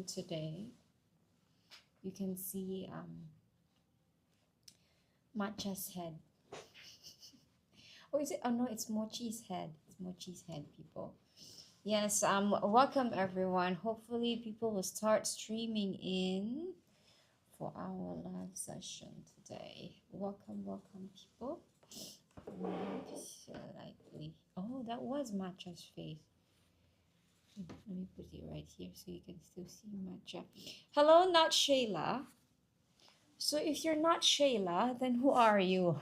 Today you can see matcha's head. Oh, is it? Oh no, it's Mochi's head. It's Mochi's head, people. Yes, welcome everyone. Hopefully people will start streaming in for our live session today. Welcome people. Lightly. Oh, that was matcha's face. Let me put it right here so you can still see matcha. Hello, not Shayla. So if you're not Shayla, then who are you?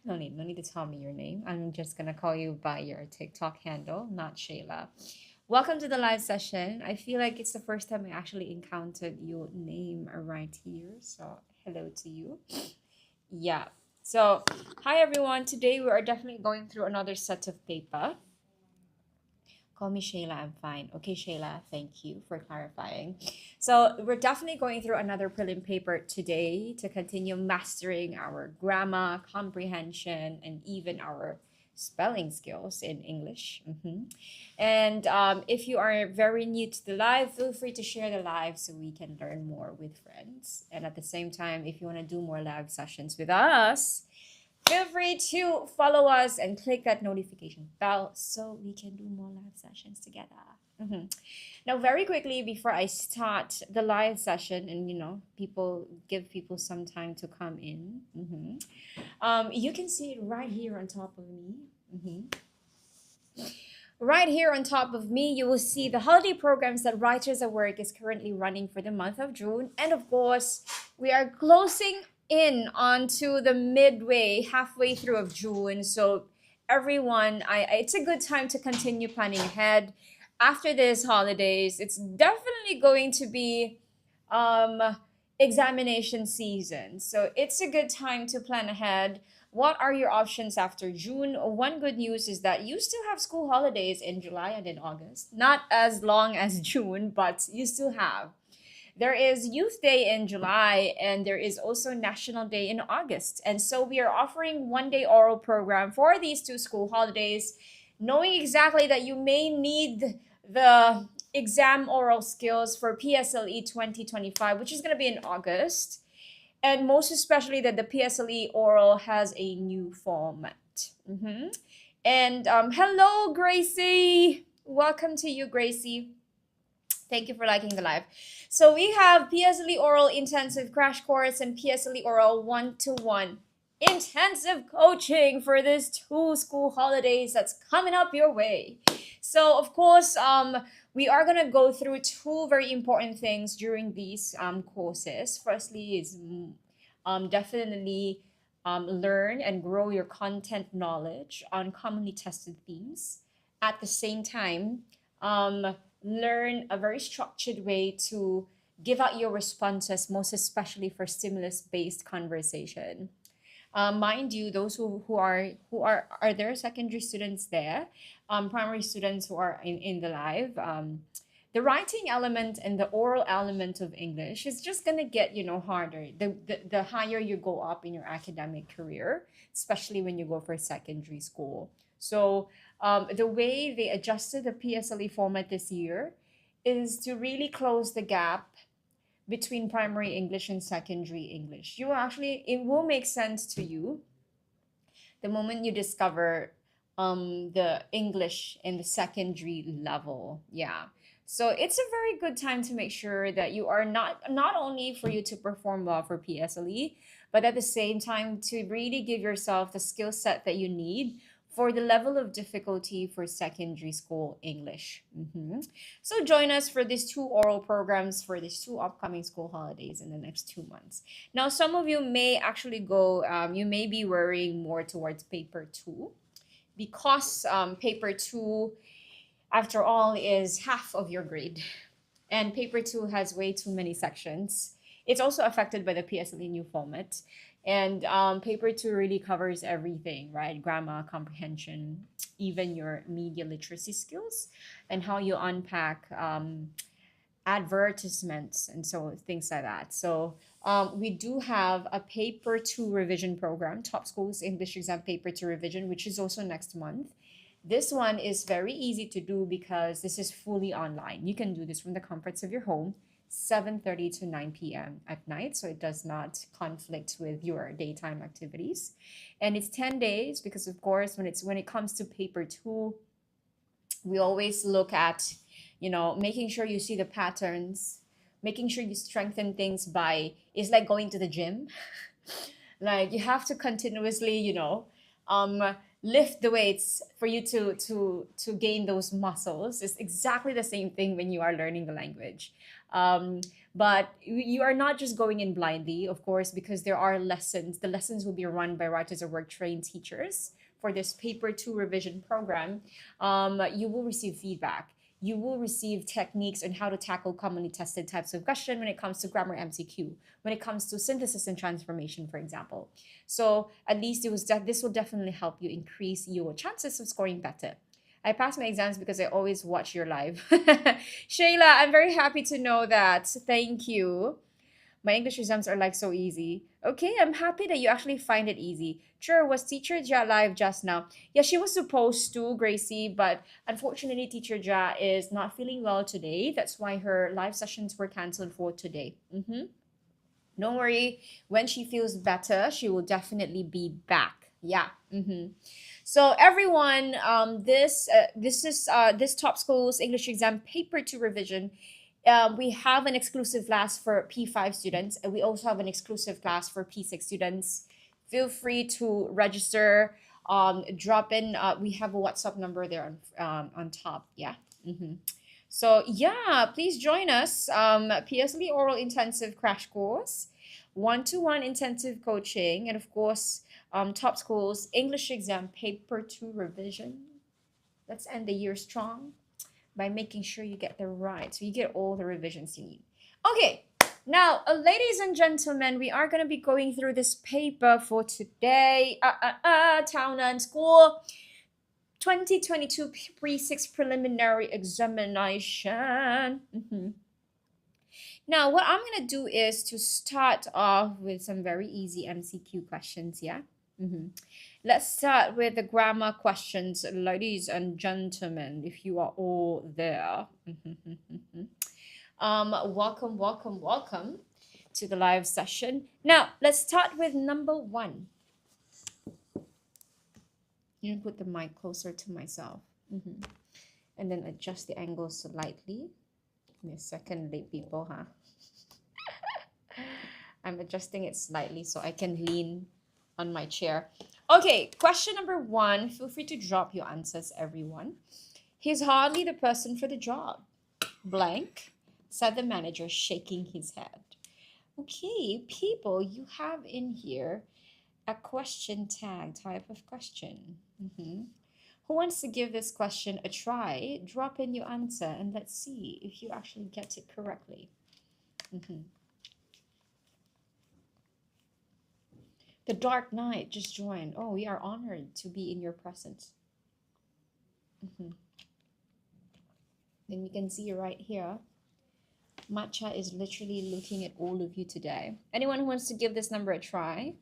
No need to tell me your name. I'm just gonna call you by your TikTok handle, not Shayla. Welcome to the live session. I feel like it's the first time I actually encountered your name right here. So hello to you. Yeah. So hi everyone. Today we are definitely going through another set of paper. Call me Shayla, I'm fine. Okay, Shayla, thank you for clarifying. So we're definitely going through another prelim paper today to continue mastering our grammar, comprehension, and even our spelling skills in English. And if you are very new to the live, feel free to share the live so we can learn more with friends. And at the same time, if you want to do more live sessions with us, feel free to follow us and click that notification bell so we can do more live sessions together. Now, very quickly before I start the live session and give people some time to come in, you can see it right here on top of me. Right here on top of me, you will see the holiday programs that Writers at Work is currently running for the month of June. And of course, we are closing in onto the halfway through of June. So everyone, it's a good time to continue planning ahead. After these holidays, it's definitely going to be examination season. So it's a good time to plan ahead. What are your options after June? One good news is that you still have school holidays in July and in August. Not as long as June, but you still have. There is Youth Day in July, and there is also National Day in August. And so we are offering one-day oral program for these two school holidays, knowing exactly that you may need the exam oral skills for PSLE 2025, which is going to be in August. And most especially that the PSLE oral has a new format. And hello, Gracie. Welcome to you, Gracie. Thank you for liking the live. So we have PSLE Oral Intensive Crash Course and PSLE Oral 1-to-1 intensive coaching for these two school holidays that's coming up your way. So of course, we are going to go through two very important things during these courses. Firstly is definitely learn and grow your content knowledge on commonly tested themes. At the same time, learn a very structured way to give out your responses, most especially for stimulus-based conversation. Mind you, those who are there secondary students there, primary students who are in the live, the writing element and the oral element of English is just gonna get harder the higher you go up in your academic career, especially when you go for secondary school. So the way they adjusted the PSLE format this year is to really close the gap between primary English and secondary English. It will make sense to you the moment you discover the English in the secondary level. Yeah. So it's a very good time to make sure that you are not only for you to perform well for PSLE, but at the same time to really give yourself the skill set that you need for the level of difficulty for secondary school English. So join us for these two oral programs for these two upcoming school holidays in the next 2 months. Now, some of you may actually go, you may be worrying more towards paper 2 because paper 2, after all, is half of your grade. And paper 2 has way too many sections. It's also affected by the PSLE new format. And paper 2 really covers everything, right? Grammar, comprehension, even your media literacy skills, and how you unpack advertisements and so things like that. So we do have a paper 2 revision program, Top Schools English Exam Paper 2 Revision, which is also next month. This one is very easy to do because this is fully online. You can do this from the comforts of your home, 7:30 to 9 p.m. at night, so it does not conflict with your daytime activities. And it's 10 days because of course when it comes to paper 2, we always look at, making sure you see the patterns, making sure you strengthen things by, it's like going to the gym. Like you have to continuously, um lift the weights for you to gain those muscles. It's exactly the same thing when you are learning the language. But you are not just going in blindly, of course, because there are lessons. The lessons will be run by writers of work trained teachers for this paper 2 revision program. You will receive feedback. You will receive techniques on how to tackle commonly tested types of question when it comes to grammar MCQ, when it comes to synthesis and transformation, for example. So at least this will definitely help you increase your chances of scoring better. I pass my exams because I always watch your live. Shayla, I'm very happy to know that. Thank you. My English exams are like so easy. Okay, I'm happy that you actually find it easy. Sure, was Teacher Ja live just now? Yeah, she was supposed to, Gracie, but unfortunately, Teacher Ja is not feeling well today. That's why her live sessions were canceled for today. Don't worry, when she feels better, she will definitely be back. Yeah. So everyone, this Top Schools English Exam Paper 2 revision. We have an exclusive class for P5 students, and we also have an exclusive class for P6 students. Feel free to register. Drop in. We have a WhatsApp number there on top. Yeah. So yeah, please join us. PSLE Oral Intensive Crash Course, 1-to-1 intensive coaching, and of course, Top Schools English Exam Paper 2 revision. Let's end the year strong by making sure you get the right, so you get all the revisions you need. Okay, now, ladies and gentlemen, we are going to be going through this paper for today. Tao Nan School 2022 Pre-6 Preliminary Examination. Now, what I'm going to do is to start off with some very easy MCQ questions, yeah? Let's start with the grammar questions, ladies and gentlemen, if you are all there. Welcome to the live session. Now, let's start with number 1. You can put the mic closer to myself. And then adjust the angle slightly. Give me a second, late people, huh? I'm adjusting it slightly so I can lean on my chair. Okay, question number 1. Feel free to drop your answers, everyone. He's hardly the person for the job. Blank, said the manager, shaking his head. Okay, people, you have in here a question tag type of question. Who wants to give this question a try? Drop in your answer and let's see if you actually get it correctly. The Dark Knight just joined. Oh, we are honored to be in your presence. Then you can see right here, Matcha is literally looking at all of you today. Anyone who wants to give this number a try?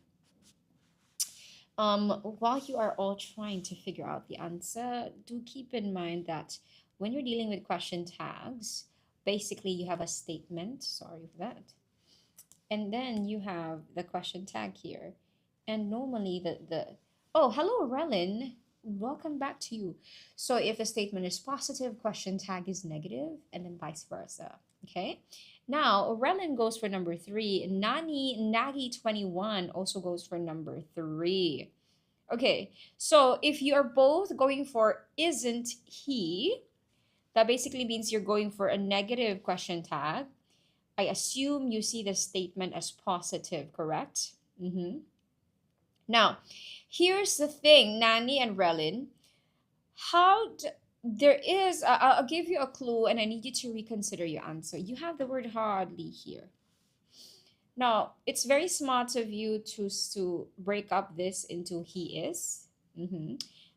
While you are all trying to figure out the answer, do keep in mind that when you're dealing with question tags, basically you have a statement, sorry for that, and then you have the question tag here. And normally oh, hello, Relin. Welcome back to you. So if the statement is positive, question tag is negative, and then vice versa. Okay. Now, Relin goes for number 3. Nagi21 also goes for number 3. Okay. So if you are both going for isn't he, that basically means you're going for a negative question tag. I assume you see the statement as positive, correct? Now, here's the thing, Nani and Relin. I'll give you a clue and I need you to reconsider your answer. You have the word hardly here. Now, it's very smart of you to break up this into he is.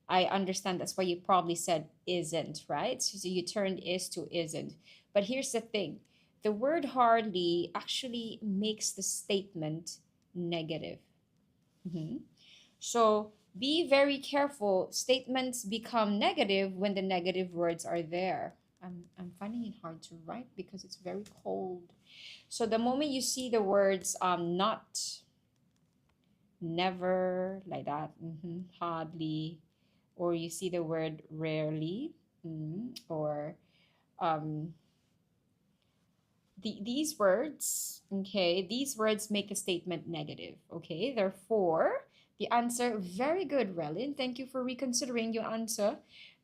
I understand that's why you probably said isn't, right? So you turned is to isn't. But here's the thing. The word hardly actually makes the statement negative. So Be very careful. Statements become negative when the negative words are there. I'm finding it hard to write because it's very cold. So the moment you see the words not, never, like that, hardly, or you see the word rarely, or um, these words, okay, these words make a statement negative, okay? Therefore, the answer, very good, Relin. Thank you for reconsidering your answer.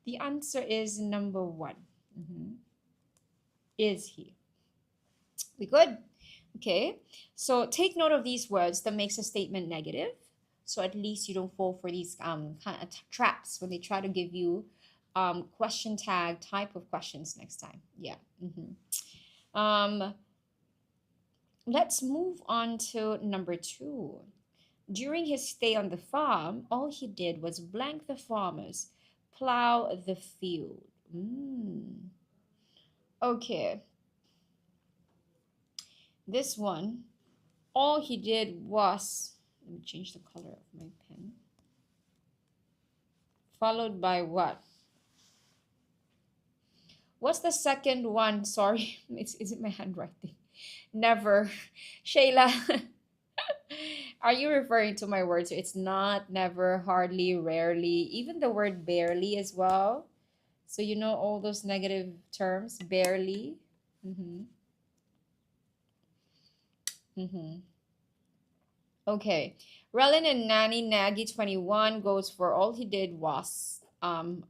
The answer is number one. Is he? We good? Okay. So take note of these words that makes a statement negative. So at least you don't fall for these kind of traps when they try to give you question tag type of questions next time. Yeah. Let's move on to number two. During his stay on the farm, all he did was blank the farmers, plow the field. Okay. This one, all he did was, let me change the color of my pen. Followed by what? What's the second one? Sorry, is it my handwriting? Never. Shayla, are you referring to my words? It's not, never, hardly, rarely, even the word barely as well. So you know all those negative terms, barely. Okay. Relin and Nanny Nagy 21 goes for all he did was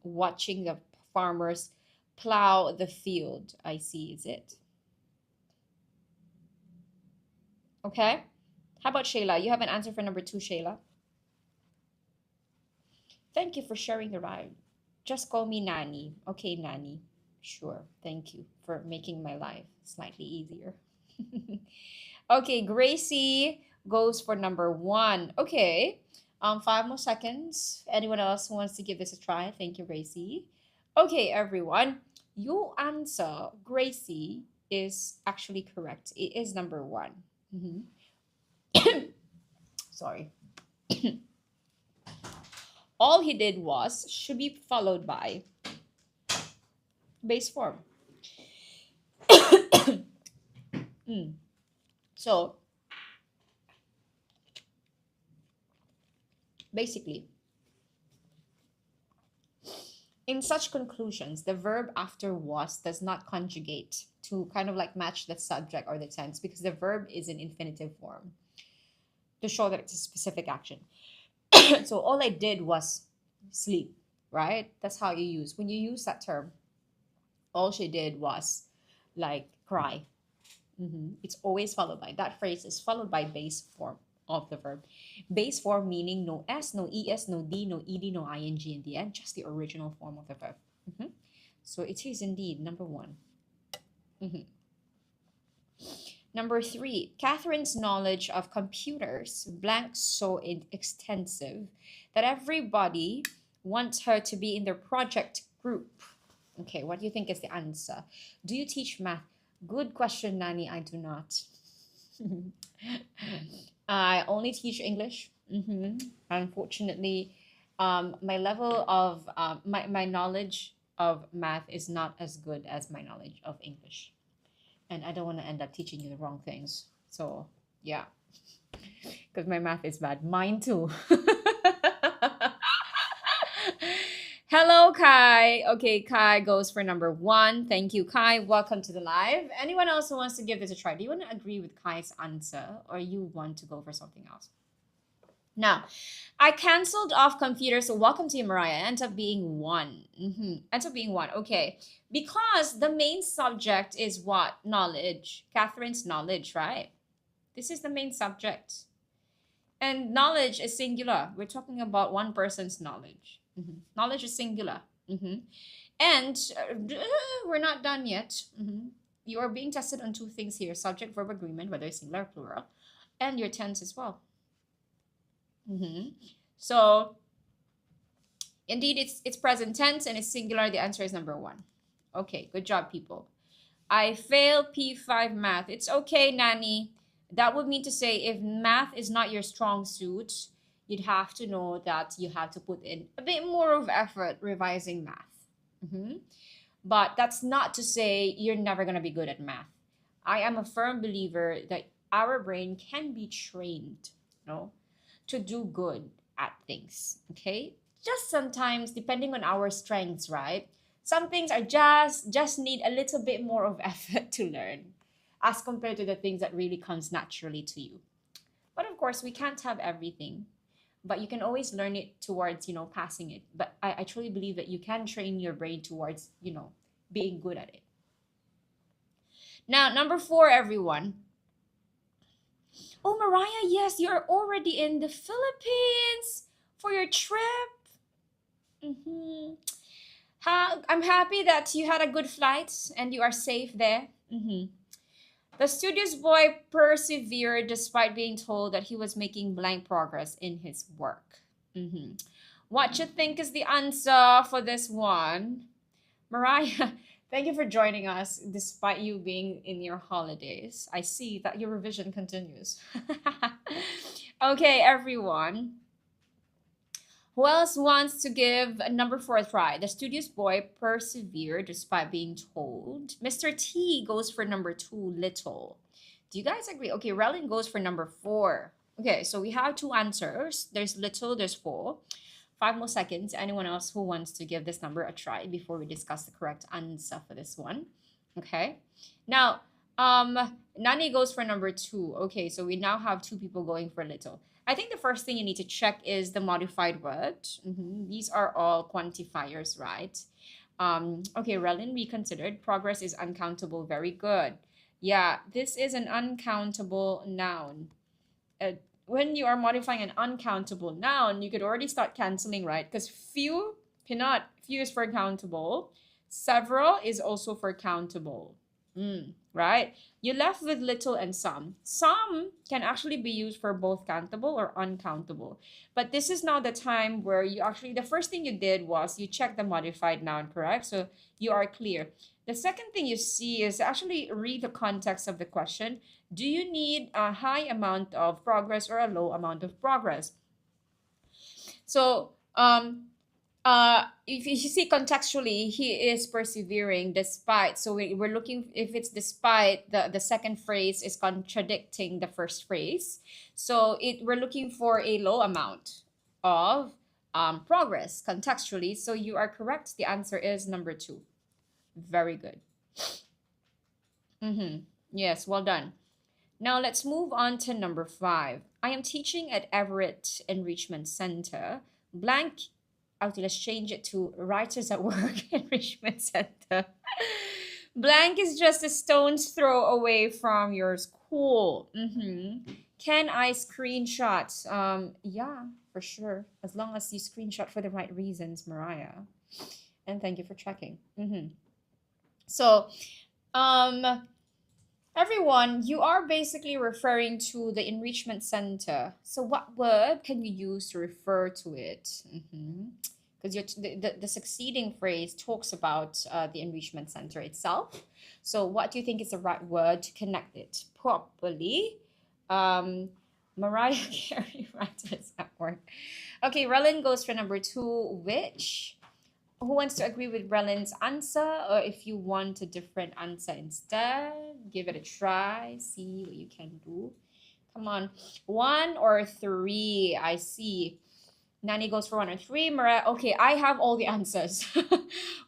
watching the farmers plow the field. I see, is it? Okay. How about Shayla? You have an answer for number two, Shayla. Thank you for sharing the ride. Just call me Nanny. Okay, Nanny. Sure. Thank you for making my life slightly easier. Okay, Gracie goes for number one. Okay. 5 more seconds. Anyone else who wants to give this a try? Thank you, Gracie. Okay, everyone. Your answer, Gracie, is actually correct. It is number one. Sorry. All he did was should be followed by base form. So basically, in such conclusions, the verb after was does not conjugate to kind of like match the subject or the tense because the verb is in infinitive form to show that it's a specific action. So all I did was sleep, right? That's how you use. When you use that term, all she did was like cry. It's always followed by, that phrase is followed by base form of the verb. Base form meaning no S, no ES, no D, no ED, no ING in the end, just the original form of the verb. So it is indeed number one. Number three, Catherine's knowledge of computers blank so extensive that everybody wants her to be in their project group. Okay, what do you think is the answer? Do you teach math? Good question, Nani. I do not. I only teach English. Unfortunately, my level of my knowledge of math is not as good as my knowledge of English. And I don't want to end up teaching you the wrong things. So, yeah. Because my math is bad. Mine too. Hello, Kai. Okay, Kai goes for number one. Thank you, Kai. Welcome to the live. Anyone else who wants to give this a try? Do you want to agree with Kai's answer or you want to go for something else? Now, I canceled off computer, so welcome to you, Mariah. Ends up being one. Ends up being one. Okay. Because the main subject is what? Knowledge. Catherine's knowledge, right? This is the main subject. And knowledge is singular. We're talking about one person's knowledge. Knowledge is singular. And we're not done yet. You are being tested on two things here. Subject, verb agreement, whether it's singular or plural. And your tense as well. So, indeed, it's present tense and it's singular. The answer is number one. Okay, good job, people. I failed P5 math. It's okay, Nanny. That would mean to say if math is not your strong suit, you'd have to know that you have to put in a bit more of effort revising math. But that's not to say you're never going to be good at math. I am a firm believer that our brain can be trained, to do good at things. Okay? Just sometimes, depending on our strengths, right? Some things are just need a little bit more of effort to learn as compared to the things that really comes naturally to you. But of course, we can't have everything. But you can always learn it towards, passing it. But I truly believe that you can train your brain towards, being good at it. Now, number 4, everyone. Oh, Mariah, yes, you're already in the Philippines for your trip. I'm happy that you had a good flight and you are safe there. The studious boy persevered despite being told that he was making blank progress in his work. What you think is the answer for this one? Mariah, thank you for joining us despite you being in your holidays. I see that your revision continues. Okay, everyone. Who else wants to give number 4 a try? The studious boy persevered despite being told. Mr. T goes for number 2, little. Do you guys agree? Okay, Relin goes for number 4. Okay, so we have 2 answers. There's little, there's 4. 5 more seconds. Anyone else who wants to give this number a try before we discuss the correct answer for this one? Okay. Now, Nani goes for number 2. Okay, so we now have 2 people going for little. I think the first thing you need to check is the modified word. These are all quantifiers, right? Okay, Relin reconsidered. Progress is uncountable. Very good. Yeah, this is an uncountable noun. When you are modifying an uncountable noun, you could already start canceling, right? Because few cannot. Few is for countable. Several is also for countable. Right? You're left with little and some. Some can actually be used for both countable or uncountable. But this is now the time where you actually, the first thing you did was you checked the modified noun, correct? So you are clear. The second thing you see is actually read the context of the question. Do you need a high amount of progress or a low amount of progress? So, if you see contextually, he is persevering despite. So we're looking, if it's despite, the second phrase is contradicting the first phrase. So we're looking for a low amount of progress contextually. So you are correct. The answer is number 2. Very good. Yes, well done. Now let's move on to number 5. I am teaching at Everett Enrichment Center. Blank. Okay, let's change it to Writers at Work Enrichment Center. Blank is just a stone's throw away from your school. Can I screenshot? Yeah, for sure. As long as you screenshot for the right reasons, Mariah. And thank you for checking. So, everyone, you are basically referring to the enrichment center. So what word can you use to refer to it? Because the succeeding phrase talks about the enrichment center itself. So what do you think is the right word to connect it properly? Mariah Carey, Writers at Work. Okay, Relin goes for number 2, which? Who wants to agree with Relin's answer? Or if you want a different answer instead, give it a try. See what you can do. Come on. 1 or 3. I see. Nani goes for 1 or 3. Mariah, okay, I have all the answers.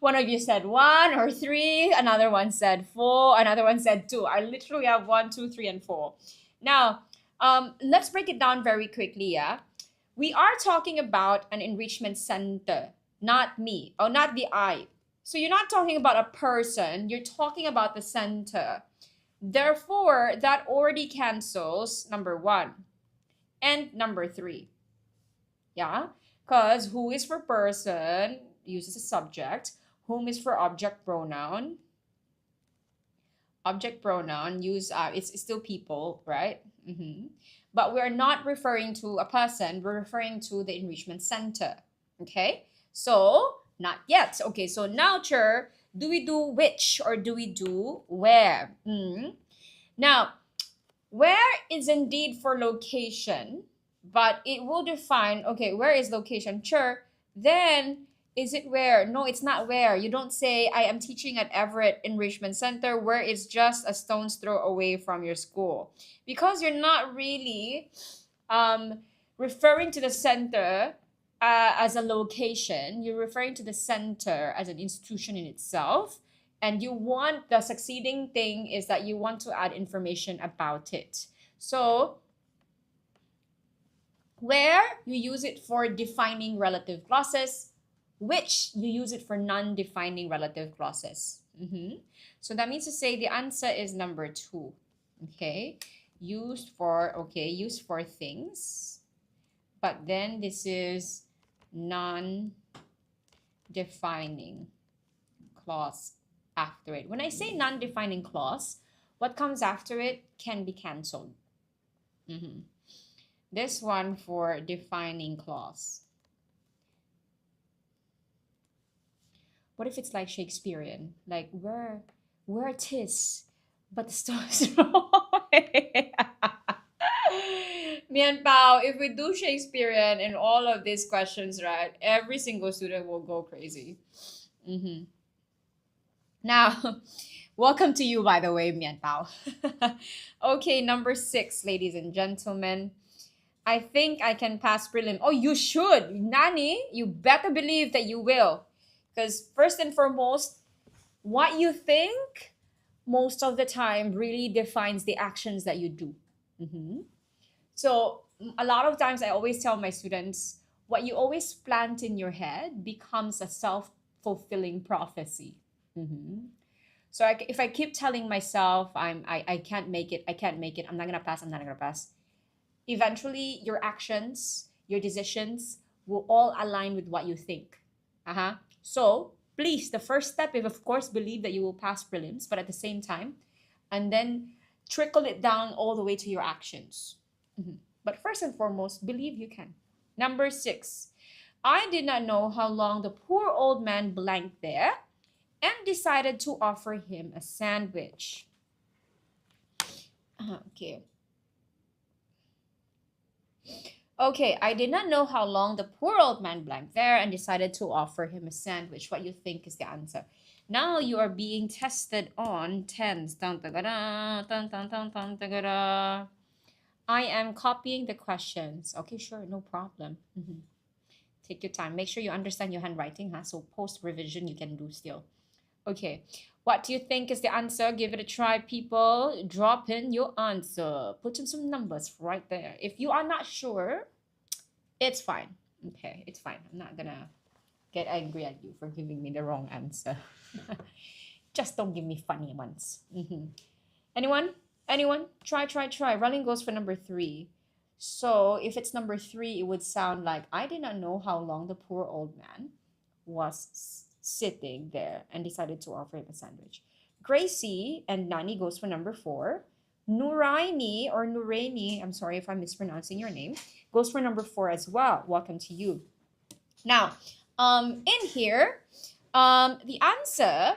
One of you said 1 or 3. Another one said 4. Another one said 2. I literally have 1, 2, 3, and 4. Now, let's break it down very quickly, yeah? We are talking about an enrichment center. Not me, or not the I. So you're not talking about a person, you're talking about the center. Therefore, that already cancels number 1 and number 3. Yeah, because who is for person uses a subject, whom is for object pronoun. Object pronoun use it's still people, right? But we're not referring to a person, we're referring to the enrichment center. Okay. So, not yet. Okay, so now, Cher, do we do which or do we do where? Now, where is indeed for location, but it will define, okay, where is location? Sure. Then is it where? No, it's not where. You don't say I am teaching at Everett Enrichment Center where it's just a stone's throw away from your school. Because you're not really um, referring to the center as a location, you're referring to the center as an institution in itself. And you want the succeeding thing is that you want to add information about it. So, where you use it for defining relative clauses, which you use it for non-defining relative clauses. So that means to say the answer is number 2. Okay, used for things, but then this is non-defining clause after it. When I say non-defining clause, what comes after it can be cancelled. This one for defining clause. What if it's like Shakespearean? Like where tis, but the stone's throw away. Mian Pao, if we do Shakespearean in all of these questions, right, every single student will go crazy. Now, welcome to you, by the way, Mian Pao. Okay, number 6, ladies and gentlemen. I think I can pass prelim. Oh, you should. Nani, you better believe that you will. Because first and foremost, what you think most of the time really defines the actions that you do. So a lot of times I always tell my students, what you always plant in your head becomes a self-fulfilling prophecy. So if I keep telling myself I can't make it, I'm not gonna pass, eventually your actions, your decisions will all align with what you think. So please, the first step is of course believe that you will pass prelims, but at the same time, and then trickle it down all the way to your actions. But first and foremost, believe you can. Number 6, I did not know how long the poor old man blanked there and decided to offer him a sandwich. Okay, I did not know how long the poor old man blanked there and decided to offer him a sandwich. What you think is the answer? Now you are being tested on tens. I am copying the questions. Okay, sure, no problem. Take your time. Make sure you understand your handwriting, so post revision you can do still. Okay, what do you think is the answer? Give it a try, people. Drop in your answer. Put in some numbers right there. If you are not sure, it's fine. Okay, it's fine. I'm not gonna get angry at you for giving me the wrong answer. Just don't give me funny ones. Anyone? Try. Running goes for number 3. So if it's number 3, it would sound like, I did not know how long the poor old man was sitting there and decided to offer him a sandwich. Gracie and Nani goes for number 4. Nuraini or Nuraini, I'm sorry if I'm mispronouncing your name, goes for number 4 as well. Welcome to you. Now, in here, the answer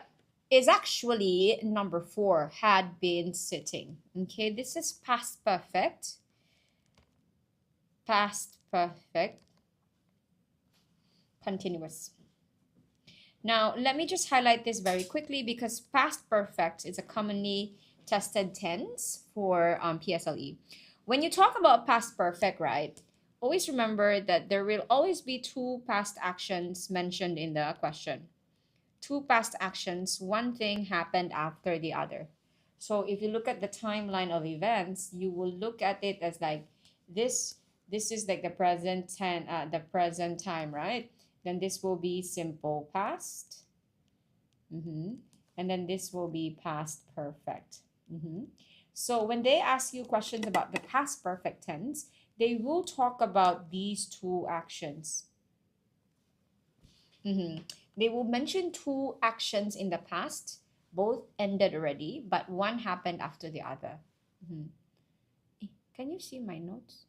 is actually number 4, had been sitting. Okay, this is past perfect. Past perfect. Continuous. Now, let me just highlight this very quickly because past perfect is a commonly tested tense for PSLE. When you talk about past perfect, right, always remember that there will always be 2 past actions mentioned in the question. 2 past actions, one thing happened after the other. So if you look at the timeline of events, you will look at it as like this is like the present time, right? Then this will be simple past. And then this will be past perfect. So when they ask you questions about the past perfect tense, they will talk about these 2 actions. They will mention 2 actions in the past. Both ended already, but one happened after the other. Can you see my notes?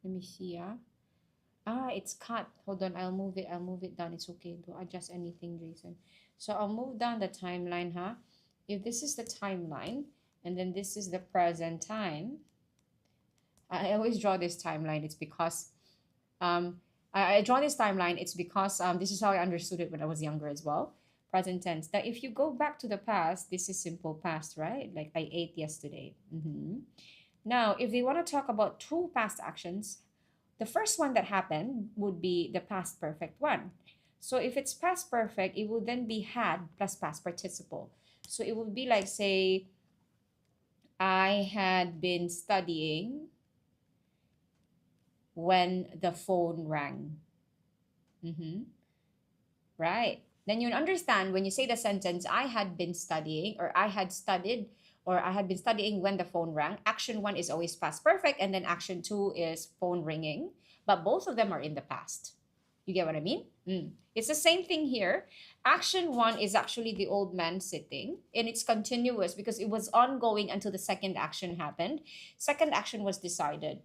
Let me see. It's cut. Hold on, I'll move it down. It's okay. Don't adjust anything, Jason. So I'll move down the timeline, If this is the timeline, and then this is the present time, I always draw this timeline. It's because I draw this timeline. It's because this is how I understood it when I was younger as well. Present tense. That if you go back to the past, this is simple past, right? Like I ate yesterday. Now, if they want to talk about two past actions, the first one that happened would be the past perfect one. So if it's past perfect, it will then be had plus past participle. So it would be like, say, I had been studying when the phone rang. Right. Then you'll understand when you say the sentence, I had been studying, or I had studied, or I had been studying when the phone rang. Action one is always past perfect, and then action two is phone ringing. But both of them are in the past. You get what I mean? It's the same thing here. Action one is actually the old man sitting, and it's continuous because it was ongoing until the second action happened. Second action was decided.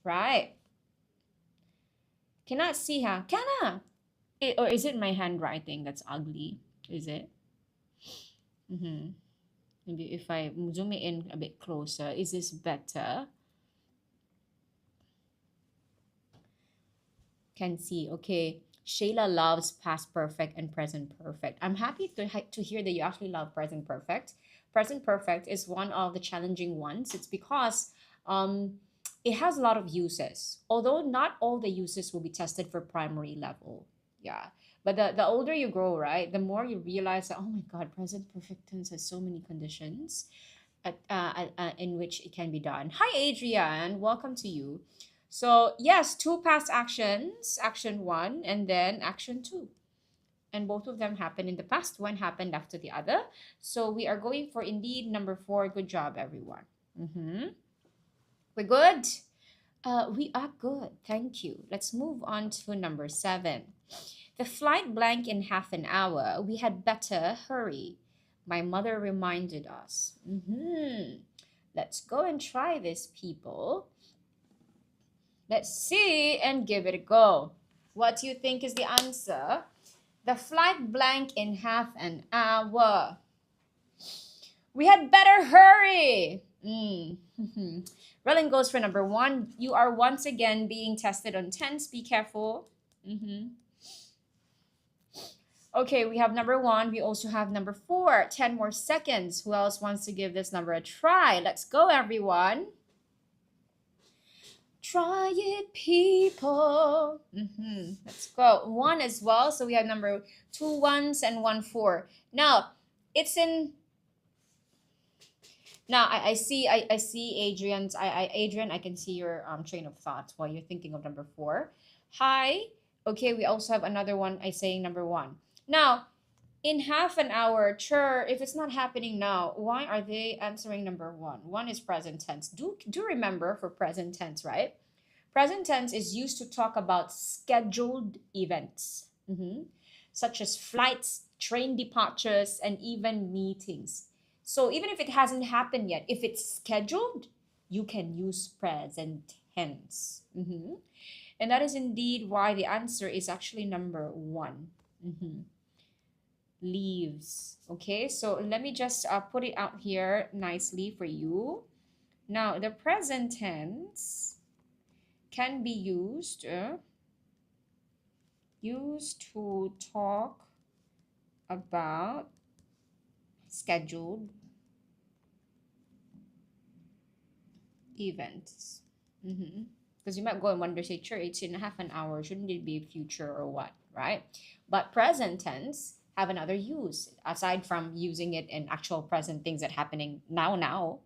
Right. Cannot see, huh? Can or is it my handwriting that's ugly? Is it? Maybe if I zoom it in a bit closer, is this better? Can see. Okay. Shayla loves past perfect and present perfect. I'm happy to hear that you actually love present perfect. Present perfect is one of the challenging ones. It's because it has a lot of uses, although not all the uses will be tested for primary level. Yeah. But the older you grow, right, the more you realize that, oh my God, present perfect tense has so many conditions in which it can be done. Hi, Adrian. Welcome to you. So, yes, two past actions, action one, and then action two. And both of them happened in the past. One happened after the other. So, we are going for indeed number 4. Good job, everyone. We're good? We are good. Thank you. Let's move on to number 7. The flight blank in half an hour. We had better hurry. My mother reminded us. Let's go and try this, people. Let's see and give it a go. What do you think is the answer? The flight blank in half an hour. We had better hurry. Rolling goes for number 1. You are once again being tested on tense. Be careful. Okay, we have number 1. We also have number 4. 10 more seconds. Who else wants to give this number a try? Let's go, everyone. Try it, people. Let's go. 1 as well. So we have number 2 1s and 1 4. Now, it's in... Now, I see Adrian's... Adrian, I can see your train of thought while you're thinking of number 4. Hi. Okay, we also have another one saying number 1. Now, in half an hour, sure, if it's not happening now, why are they answering number 1? 1 is present tense. Do remember for present tense, right? Present tense is used to talk about scheduled events, such as flights, train departures, and even meetings. So even if it hasn't happened yet, if it's scheduled, you can use present tense. And that is indeed why the answer is actually number 1. Leaves. Okay, so let me just put it out here nicely for you. Now, the present tense can be used to talk about scheduled events. Because you might go and wonder, say, sure, it's in half an hour. Shouldn't it be future or what, right? But present tense have another use. Aside from using it in actual present things that are happening now,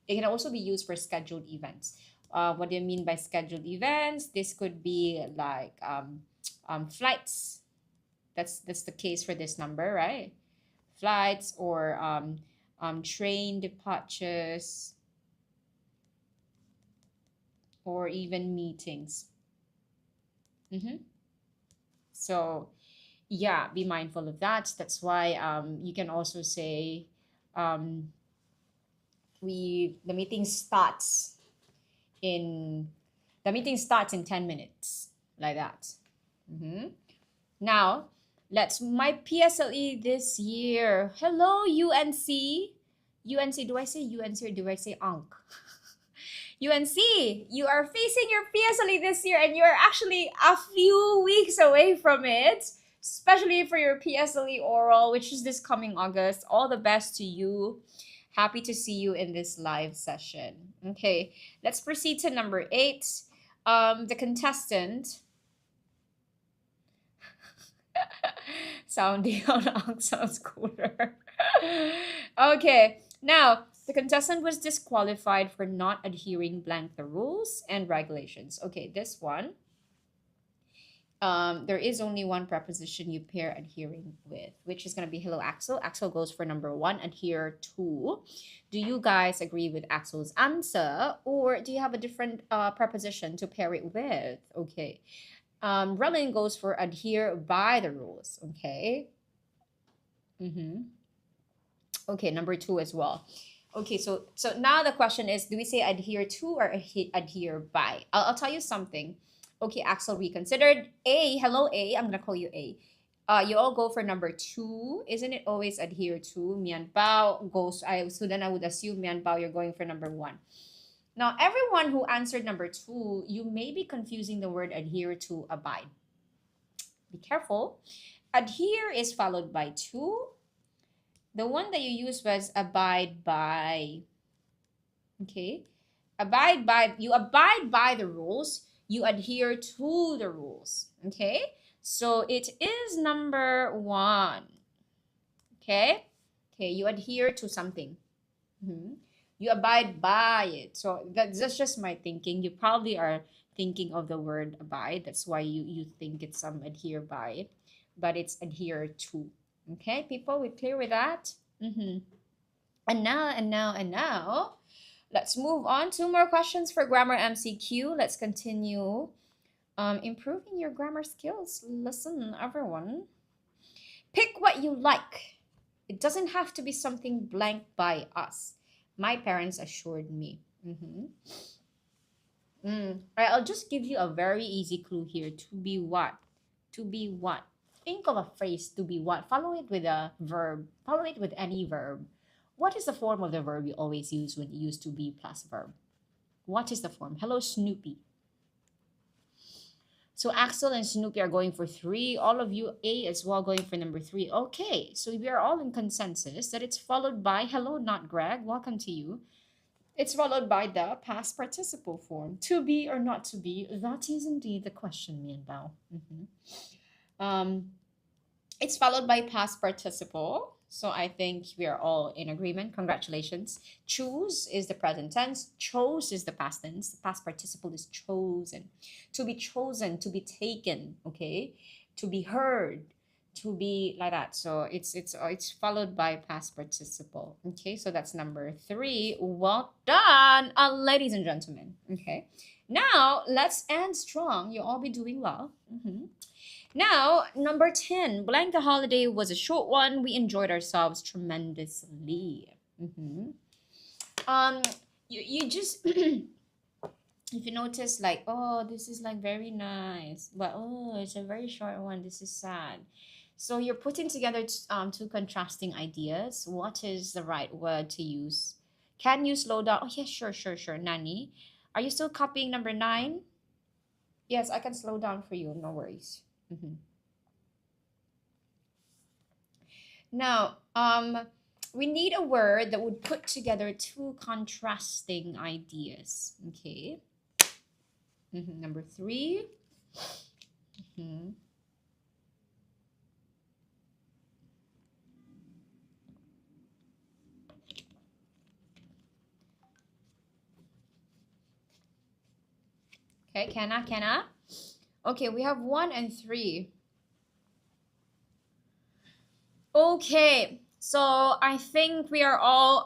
it can also be used for scheduled events. What do you mean by scheduled events? This could be like flights. That's the case for this number, right? Flights or train departures, or even meetings. So yeah, be mindful of that. That's why you can also say the meeting starts in 10 minutes, like that. Now, my PSLE this year. Hello, UNC. UNC, do I say UNC or do I say UNC? UNC, you are facing your PSLE this year and you are actually a few weeks away from it, especially for your PSLE oral, which is this coming August. All the best to you. Happy to see you in this live session. Okay, let's proceed to number 8. The contestant sounding on sounds cooler. Okay, now the contestant was disqualified for not adhering blank the rules and regulations. Okay, this one. There is only one preposition you pair adhering with, which is going to be hello Axel. Axel goes for number 1, adhere to. Do you guys agree with Axel's answer, or do you have a different preposition to pair it with? Okay. Relin goes for adhere by the rules. Okay. Okay, number 2 as well. Okay, so now the question is, do we say adhere to or adhere by? I'll tell you something. Okay, Axel reconsidered. A, hello A, I'm gonna call you A. You all go for number 2. Isn't it always adhere to? Mian Bao goes, so then I would assume Mian Bao, you're going for number 1. Now, everyone who answered number 2, you may be confusing the word adhere to abide. Be careful. Adhere is followed by to. The one that you used was abide by. Okay? Abide by, you abide by the rules. You adhere to the rules. Okay? So it is number 1. Okay? Okay, you adhere to something. You abide by it. So that's just my thinking. You probably are thinking of the word abide. That's why you think it's adhere by, but it's adhere to. Okay, people, we clear with that? And now, let's move on. 2 more questions for grammar MCQ. Let's continue improving your grammar skills. Listen, everyone. Pick what you like. It doesn't have to be something blank by us. My parents assured me. All right, I'll just give you a very easy clue here. To be what? To be what? Think of a phrase, to be what? Follow it with a verb. Follow it with any verb. What is the form of the verb you always use when you use to be plus verb? What is the form? Hello, Snoopy. So Axel and Snoopy are going for 3. All of you, A as well, going for number 3. Okay, so we are all in consensus that it's followed by, hello, not Greg, welcome to you. It's followed by the past participle form. To be or not to be, that is indeed the question, Mian Bao. It's followed by past participle. So I think we are all in agreement. Congratulations. Choose is the present tense. Chose is the past tense. The past participle is chosen. To be chosen, to be taken, okay? To be heard, to be like that. So it's followed by past participle. Okay, so that's number 3. Well done, ladies and gentlemen. Okay, now let's end strong. You'll all be doing well. Now, number 10, blank the holiday was a short one. We enjoyed ourselves tremendously. You just, if you notice, like, oh, this is like very nice, but oh, it's a very short one. This is sad. So you're putting together 2 contrasting ideas. What is the right word to use? Can you slow down? Oh, yes, sure. Nani, are you still copying number 9? Yes, I can slow down for you. No worries. Now, we need a word that would put together 2 contrasting ideas. Okay. Number 3. Okay, Kenna. Okay, we have 1 and 3. Okay, so I think we are all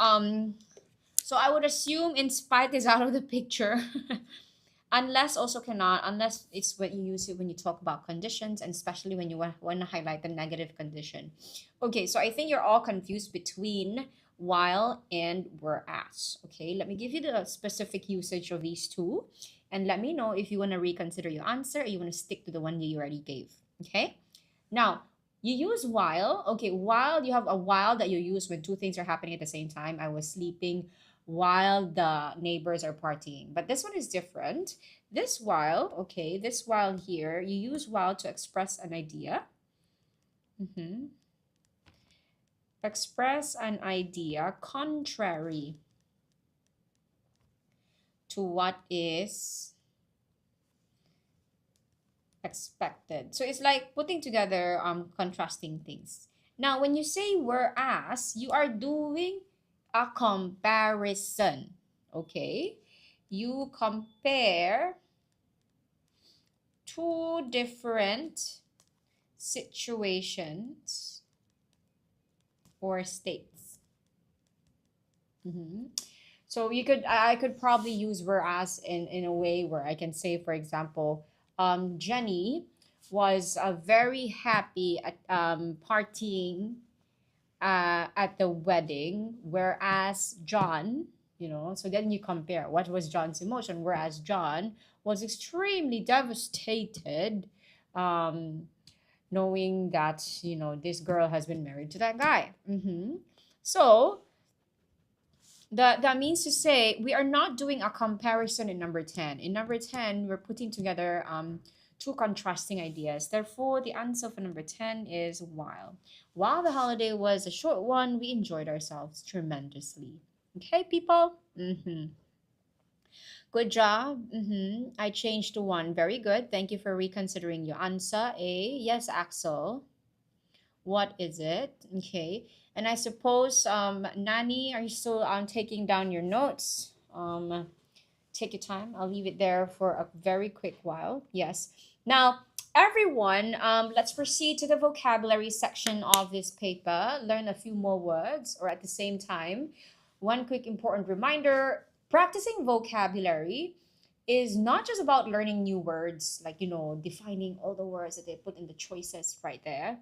so I would assume in spite is out of the picture. Unless also cannot, unless it's when you use it when you talk about conditions, and especially when you want to highlight the negative condition. Okay, so I think you're all confused between while and whereas. Okay, let me give you the specific usage of these 2, and let me know if you want to reconsider your answer or you want to stick to the one you already gave. Okay, now you use while. Okay, while, you have a while that you use when 2 things are happening at the same time. I was sleeping, while the neighbors are partying. But this one is different. This while, okay, this while here, you use while to express an idea. Express an idea contrary to what is expected. So it's like putting together contrasting things. Now, when you say whereas, you are doing a comparison. Okay? You compare two different situations or states. So I could probably use whereas in a way where I can say, for example, Jenny was very happy at partying at the wedding, whereas John, so then you compare what was John's emotion, whereas John was extremely devastated, knowing that this girl has been married to that guy. So that means to say we are not doing a comparison in number 10. In number 10, we're putting together two contrasting ideas. Therefore, the answer for number 10 is while. While the holiday was a short one, we enjoyed ourselves tremendously. Okay, people? Good job. I changed to 1. Very good. Thank you for reconsidering your answer. A. Yes, Axel. What is it? Okay. And I suppose, Nani, are you still taking down your notes? Take your time. I'll leave it there for a very quick while. Yes. Now, everyone, let's proceed to the vocabulary section of this paper. Learn a few more words, or at the same time, one quick important reminder, practicing vocabulary is not just about learning new words, like, defining all the words that they put in the choices right there.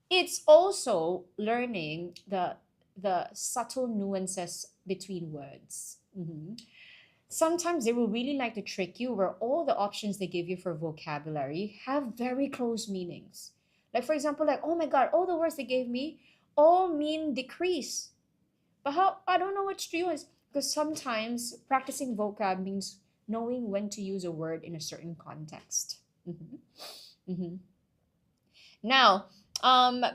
It's also learning the subtle nuances between words. Sometimes they will really like to trick you where all the options they give you for vocabulary have very close meanings. Like, for example, like, oh my God, all the words they gave me all mean decrease. But how? I don't know which to use. Because sometimes practicing vocab means knowing when to use a word in a certain context. Now,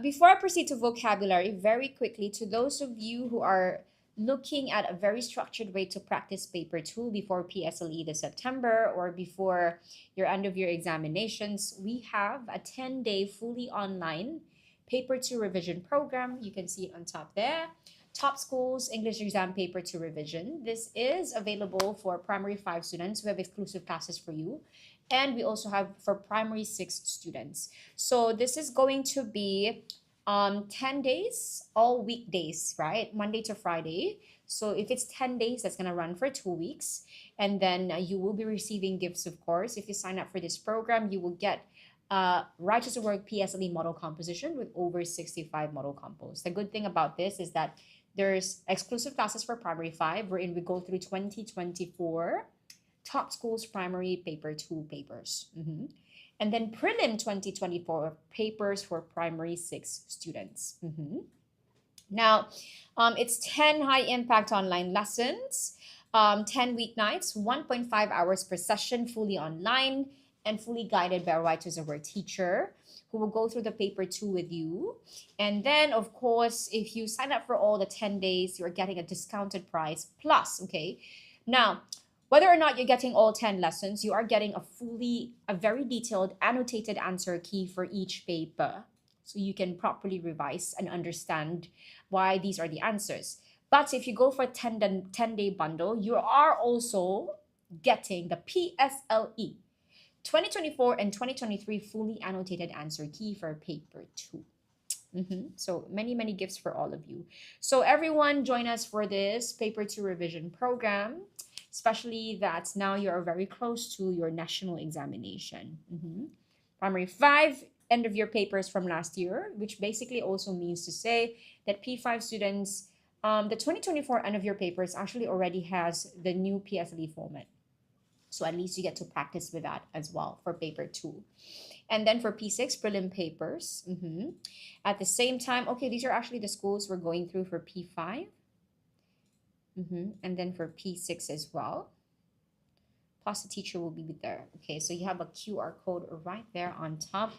before I proceed to vocabulary, very quickly, to those of you who are looking at a very structured way to practice paper 2 before PSLE this September or before your end of year examinations, we have a 10-day fully online paper 2 revision program. You can see it on top there. Top Schools English Exam Paper 2 Revision. This is available for primary 5 students. We have exclusive classes for you. And we also have for primary 6 students. So this is going to be 10 days, all weekdays, right? Monday to Friday. So if it's 10 days, that's going to run for 2 weeks. And then you will be receiving gifts, of course. If you sign up for this program, you will get Righteous at Work PSLE model composition with over 65 model compos. The good thing about this is that there's exclusive classes for primary 5, wherein we go through 2024 Top Schools Primary Paper 2 papers. And then Prelim 2024 papers for primary 6 students. Now, it's 10 high-impact online lessons, 10 weeknights, 1.5 hours per session, fully online, and fully guided by a Righteous at Work teacher who will go through the paper 2 with you. And then, of course, if you sign up for all the 10 days, you're getting a discounted price plus, okay? Now, whether or not you're getting all 10 lessons, you are getting a very detailed annotated answer key for each paper. So you can properly revise and understand why these are the answers. But if you go for a 10-day bundle, you are also getting the PSLE 2024 and 2023 fully annotated answer key for paper 2. So many gifts for all of you. So everyone join us for this paper 2 revision program, especially that now you are very close to your national examination. Primary 5 end of year papers from last year, which basically also means to say that P5 students, the 2024 end of year papers actually already has the new PSLE format. So at least you get to practice with that as well for paper 2. And then for P6 prelim papers, at the same time, okay, these are actually the schools we're going through for P5. And then for P6 as well, plus the teacher will be there. Okay, so you have a QR code right there on top.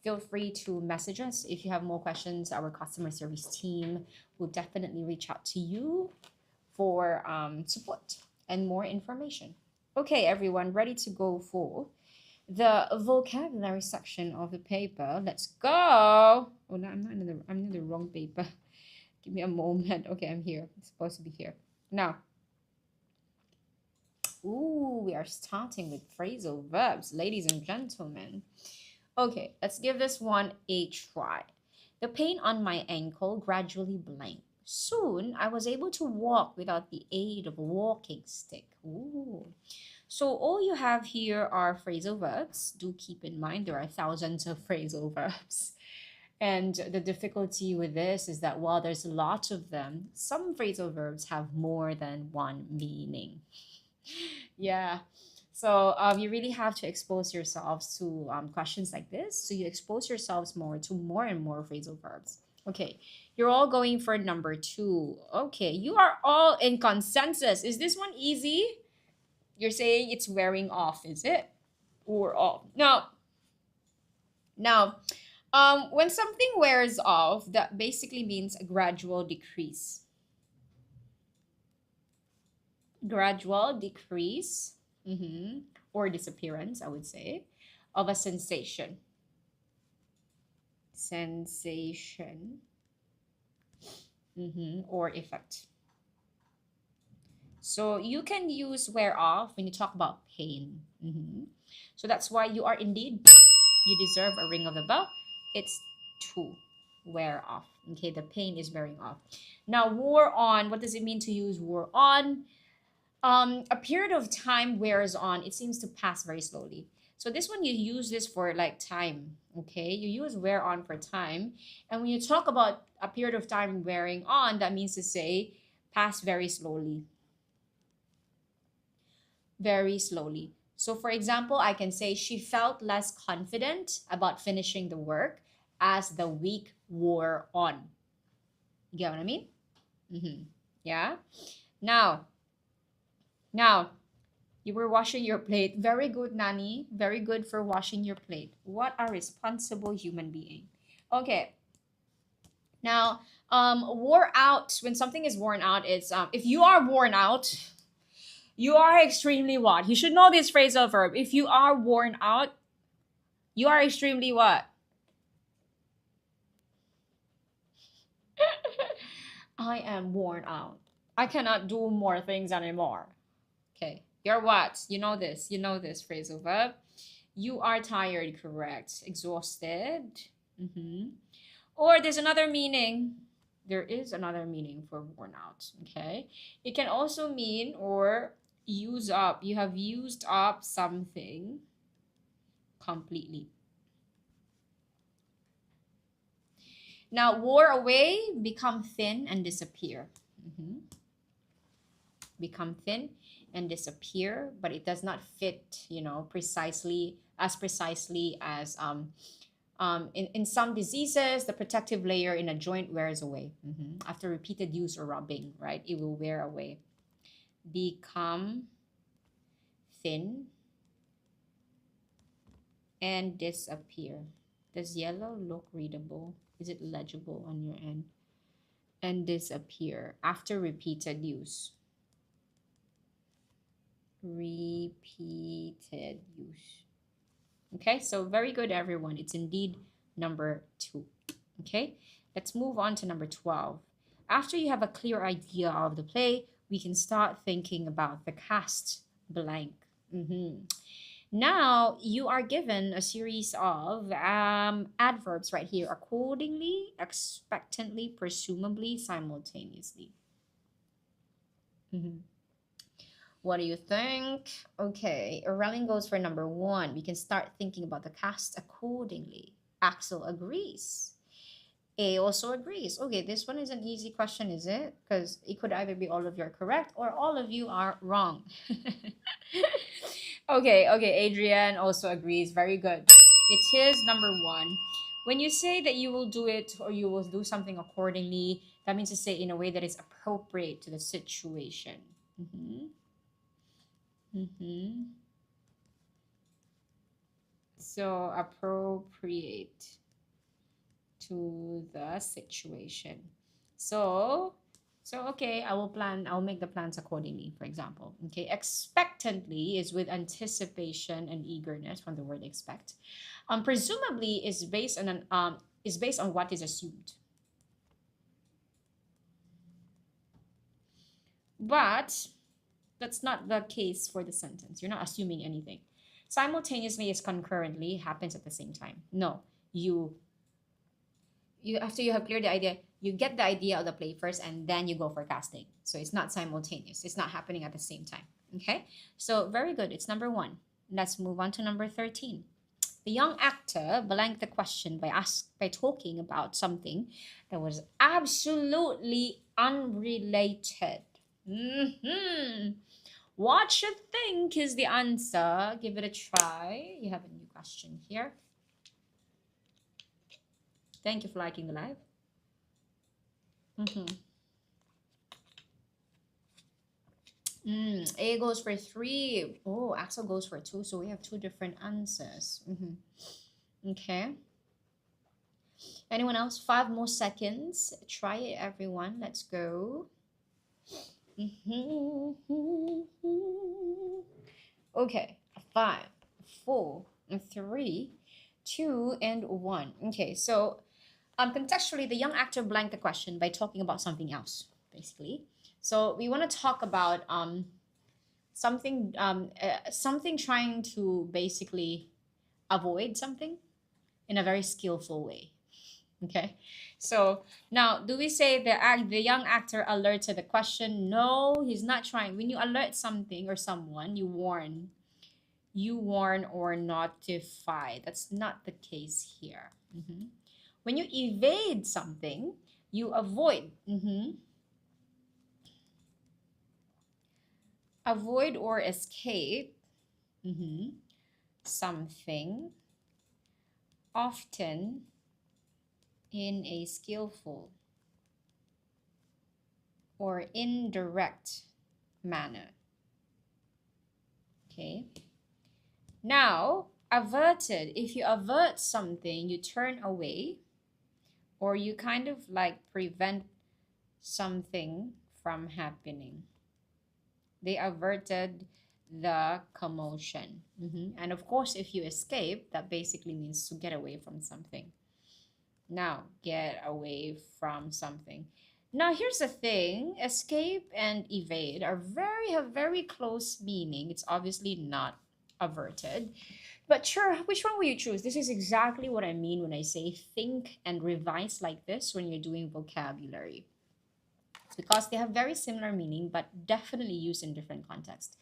Feel free to message us if you have more questions. Our customer service team will definitely reach out to you for support and more information. Okay, everyone, ready to go for the vocabulary section of the paper. Let's go. Oh no, I'm in the wrong paper. Give me a moment. Okay, I'm here. I'm supposed to be here. Now, we are starting with phrasal verbs, ladies and gentlemen. Okay, let's give this one a try. The pain on my ankle gradually blanked. Soon, I was able to walk without the aid of a walking stick. Ooh. So all you have here are phrasal verbs. Do keep in mind there are thousands of phrasal verbs. And the difficulty with this is that while there's lots of them, some phrasal verbs have more than one meaning. Yeah. So you really have to expose yourselves to questions like this. So you expose yourselves more to more and more phrasal verbs. Okay, you're all going for number 2. Okay, you are all in consensus. Is this one easy? You're saying it's wearing off, is it? Or off? Now, when something wears off, that basically means a gradual decrease. Gradual decrease, or disappearance, I would say, of a sensation. Sensation, or effect. So you can use wear off when you talk about pain. So that's why you are indeed, you deserve a ring of the bell. It's to wear off. Okay, the pain is wearing off. Now, wore on, what does it mean to use wore on? A period of time wears on. It seems to pass very slowly. So this one, you use this for like time. Okay, you use wear on for time. And when you talk about a period of time wearing on, that means to say pass very slowly. Very slowly. So for example, I can say she felt less confident about finishing the work as the week wore on. You get what I mean? Yeah. Now, you were washing your plate. Very good, Nani. Very good for washing your plate. What a responsible human being. Okay. Now, wore out, when something is worn out, it's if you are worn out, you are extremely what? You should know this phrasal verb. If you are worn out, you are extremely what? I am worn out. I cannot do more things anymore. Okay. You're what? You know this. You know this phrasal verb. You are tired, correct. Exhausted. Or there's another meaning. There is another meaning for worn out. Okay. It can also mean or use up. You have used up something completely. Now, wore away, become thin and disappear. Become thin and disappear, but it does not fit, precisely as in some diseases, the protective layer in a joint wears away. After repeated use or rubbing, right? It will wear away. Become thin and disappear. Does yellow look readable? Is it legible on your end? And disappear after repeated use. Repeated use. Okay, so very good, everyone. It's indeed number 2. Okay, let's move on to number 12. After you have a clear idea of the play, we can start thinking about the cast blank. Now, you are given a series of adverbs right here. Accordingly, expectantly, presumably, simultaneously. What do you think? Okay, Aurelien goes for number 1. We can start thinking about the cast accordingly. Axel agrees. A also agrees. Okay, this one is an easy question, is it? Because it could either be all of you are correct or all of you are wrong. Okay, Adrian also agrees. Very good. It is number 1. When you say that you will do it or you will do something accordingly, That means to say in a way that is appropriate to the situation. So appropriate to the situation. So okay, I'll make the plans accordingly, for example. Okay, expectantly is with anticipation and eagerness from the word expect. Presumably is based on what is assumed. But that's not the case for the sentence. You're not assuming anything. Simultaneously is concurrently, happens at the same time. No, you after you have cleared the idea, you get the idea of the play first and then you go for casting. So it's not simultaneous. It's not happening at the same time. Okay? So very good. It's number 1. Let's move on to number 13. The young actor blanked the question by talking about something that was absolutely unrelated. What you think is the answer? Give it a try. You have a new question here. Thank you for liking the live. A goes for 3. Oh, Axel goes for 2. So we have 2 different answers. Okay. Anyone else? 5 more seconds. Try it, everyone. Let's go. Okay. 5, 4, 3, 2, and 1. Okay. So contextually, the young actor blanked the question by talking about something else, basically. So we want to talk about something trying to basically avoid something in a very skillful way. Okay. So now, do we say the young actor alerted the question? No, he's not trying. When you alert something or someone, you warn or notify. That's not the case here. When you evade something, you avoid. Avoid or escape something, often in a skillful or indirect manner. Okay. Now, averted. If you avert something, you turn away, or you kind of like prevent something from happening. They averted the commotion. And of course, if you escape, that basically means to get away from something. Now, get away from something. Now, here's the thing. Escape and evade have very close meaning. It's obviously not averted. But sure, which one will you choose? This is exactly what I mean when I say think and revise like this when you're doing vocabulary. It's because they have very similar meaning, but definitely used in different contexts.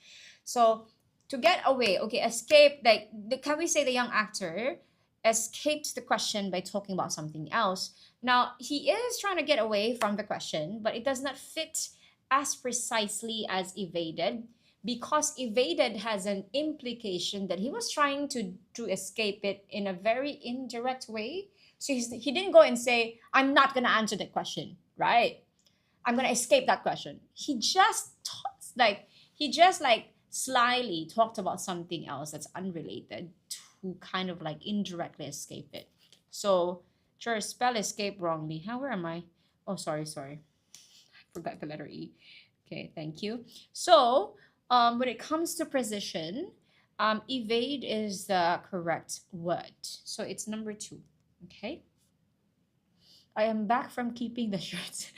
So, to get away, okay, escape, like, can we say the young actor escaped the question by talking about something else? Now, he is trying to get away from the question, but it does not fit as precisely as evaded, because evaded has an implication that he was trying to escape it in a very indirect way. So he didn't go and say, I'm not going to answer that question, right? I'm going to escape that question. He just slyly talked about something else that's unrelated to kind of like indirectly escape it. So, sure, spell escape wrongly. Where am I? Oh, sorry. I forgot the letter E. Okay, thank you. So, when it comes to precision, evade is the correct word. So it's number 2. Okay. I am back from keeping the shirts.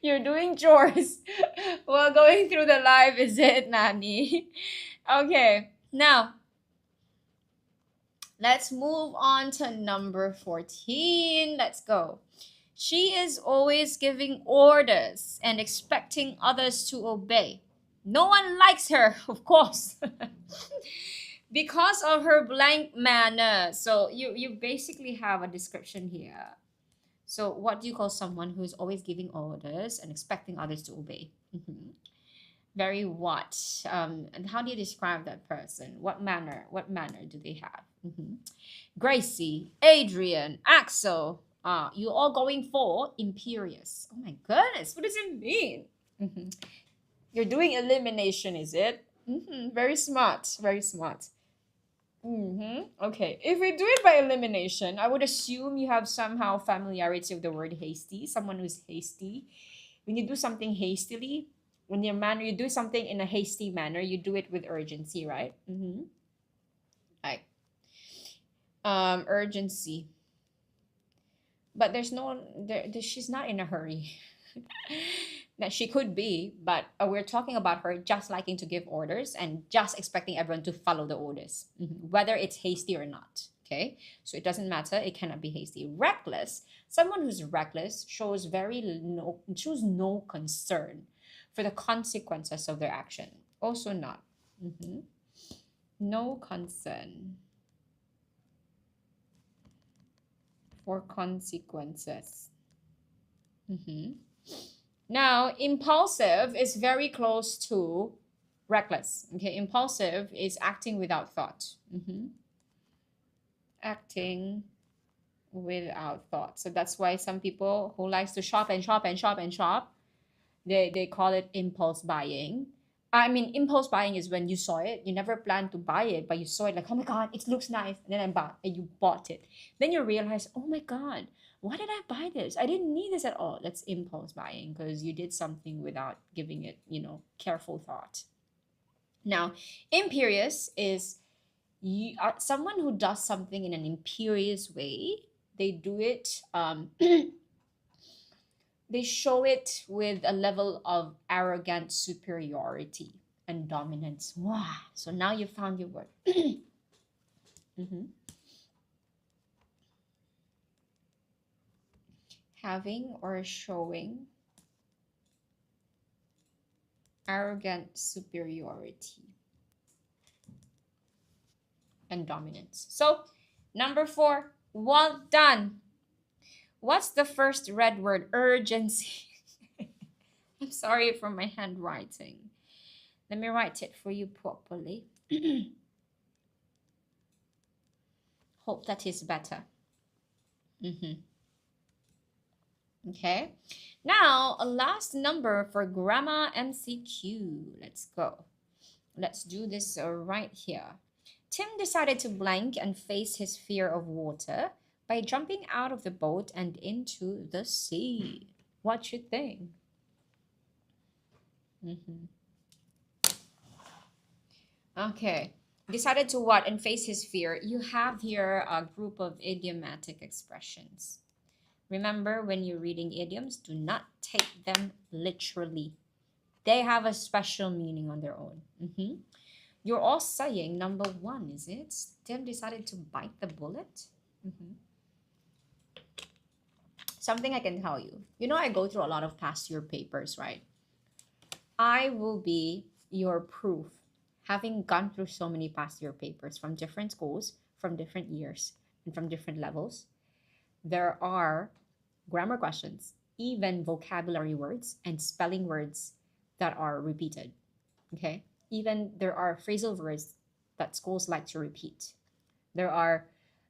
You're doing chores while going through the live, is it, Nani? Okay, now let's move on to number 14. Let's go. She is always giving orders and expecting others to obey. No one likes her, of course, because of her blank manner. So you basically have a description here. So what do you call someone who is always giving orders and expecting others to obey? Very what? And how do you describe that person? What manner do they have? Gracie, Adrian, Axel. You all going for imperious. Oh my goodness, what does it mean? You're doing elimination, is it? Very smart, very smart. Okay, if we do it by elimination, I would assume you have somehow familiarity with the word hasty, someone who's hasty. When you do something hastily, when you do something in a hasty manner, you do it with urgency, right? Like urgency. But there's no she's not in a hurry. That she could be, but we're talking about her just liking to give orders and just expecting everyone to follow the orders, whether it's hasty or not. Okay, so it doesn't matter. It cannot be hasty. Reckless. Someone who's reckless shows no concern for the consequences of their action. Also not. No concern for consequences. Now, impulsive is very close to reckless. Okay, impulsive is acting without thought. Acting without thought. So that's why some people who likes to shop and shop and shop and shop, they call it impulse buying. I mean, impulse buying is when you saw it, you never planned to buy it, but you saw it like, oh my God, it looks nice. And then you bought it. Then you realize, oh my God, why did I buy this? I didn't need this at all. That's impulse buying because you did something without giving it, careful thought. Now, imperious is someone who does something in an imperious way. They do it, they show it with a level of arrogant superiority and dominance. Wow. So now you found your word. Having or showing arrogant superiority and dominance. So, number 4, well done. What's the first red word? Urgency. I'm sorry for my handwriting. Let me write it for you properly. Hope that is better. Okay. Now, a last number for grammar MCQ. Let's go. Let's do this right here. Tim decided to blank and face his fear of water by jumping out of the boat and into the sea. What you think? Okay. Decided to what and face his fear. You have here a group of idiomatic expressions. Remember, when you're reading idioms, do not take them literally. They have a special meaning on their own. You're all saying number 1, is it? Tim decided to bite the bullet. Something I can tell you. I go through a lot of past year papers, right? I will be your proof, having gone through so many past year papers from different schools, from different years, and from different levels. There are grammar questions, even vocabulary words and spelling words that are repeated. Okay? Even there are phrasal words that schools like to repeat. There are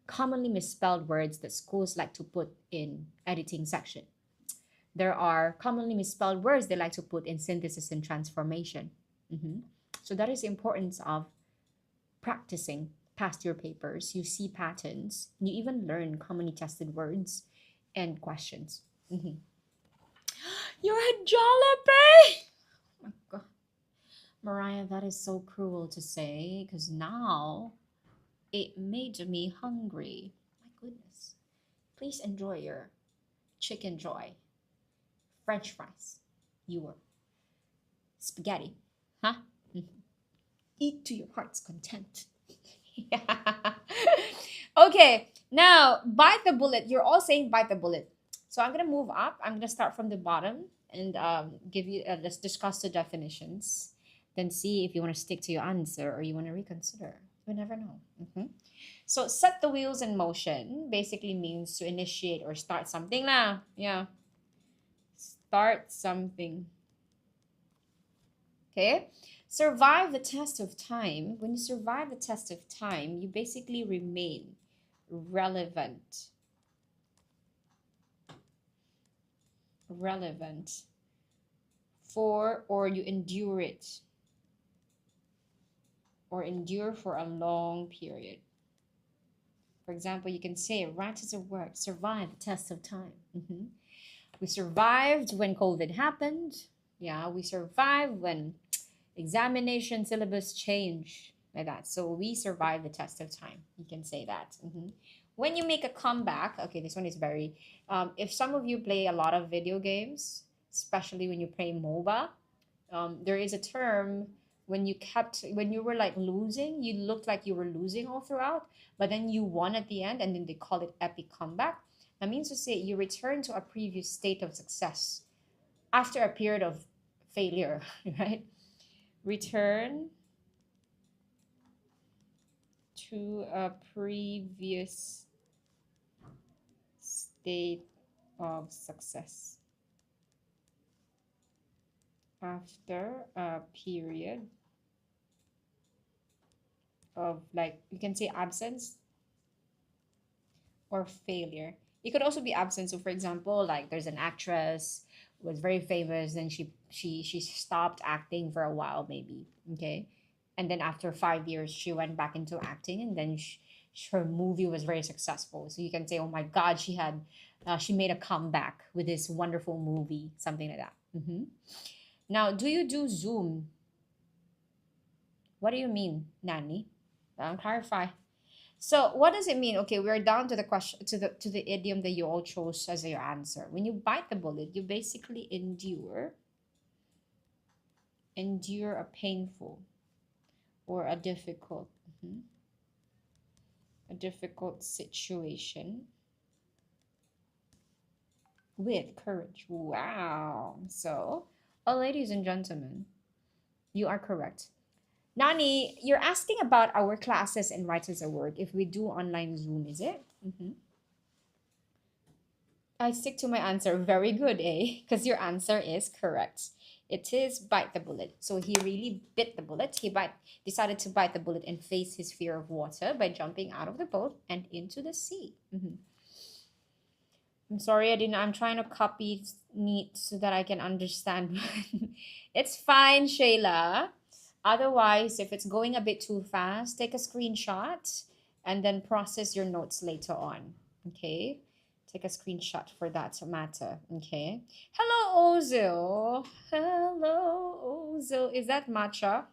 commonly misspelled words that schools like to put in editing section. There are commonly misspelled words they like to put in synthesis and transformation. So that is the importance of practicing past year papers. You see patterns. You even learn commonly tested words and questions. You're a Jollibee! Oh my God. Mariah, that is so cruel to say because now it made me hungry. My goodness. Please enjoy your chicken joy, French fries, your spaghetti. Huh? Eat to your heart's content. Okay, now bite the bullet. You're all saying bite the bullet. So I'm going to move up. I'm going to start from the bottom and give you, let's discuss the definitions. Then see if you want to stick to your answer or you want to reconsider. You never know. So set the wheels in motion basically means to initiate or start something lah. Yeah. Start something. Okay. Survive the test of time. When you survive the test of time, you basically remain relevant. relevant for, or you endure it, or endure for a long period. For example, you can say writers of work survive the test of time. We survived when COVID happened. Yeah, we survived when examination syllabus changed, like that. So we survived the test of time. You can say that. When you make a comeback, okay, this one is very. If some of you play a lot of video games, especially when you play MOBA, there is a term when you were like losing, you looked like you were losing all throughout, but then you won at the end, and then they call it epic comeback. That means to say you return to a previous state of success after a period of failure, right? Return to a previous state of success after a period of, like, you can say absence or failure. It could also be absence. So for example, like there's an actress was very famous, and she stopped acting for a while maybe, okay? And then after 5 years she went back into acting, and then her movie was very successful. So you can say, oh my god, she made a comeback with this wonderful movie, something like that. Now, do you do Zoom? What do you mean, Nani? Clarify. So what does it mean? Okay, we're down to the question, to the idiom that you all chose as your answer. When you bite the bullet, you basically endure a painful or a difficult situation with courage. Wow. So, oh, ladies and gentlemen, you are correct. Nani, you're asking about our classes and Writers at Work if we do online Zoom, is it? I stick to my answer. Very good, eh? Because your answer is correct. It is bite the bullet. So he really bit the bullet. He decided to bite the bullet and face his fear of water by jumping out of the boat and into the sea. I'm sorry, I'm trying to copy neat so that I can understand. It's fine, Shayla. Otherwise, if it's going a bit too fast, take a screenshot and then process your notes later on. Okay? Take a screenshot for that matter. Okay? Hello, Ozil. Hello, Ozil. Is that matcha?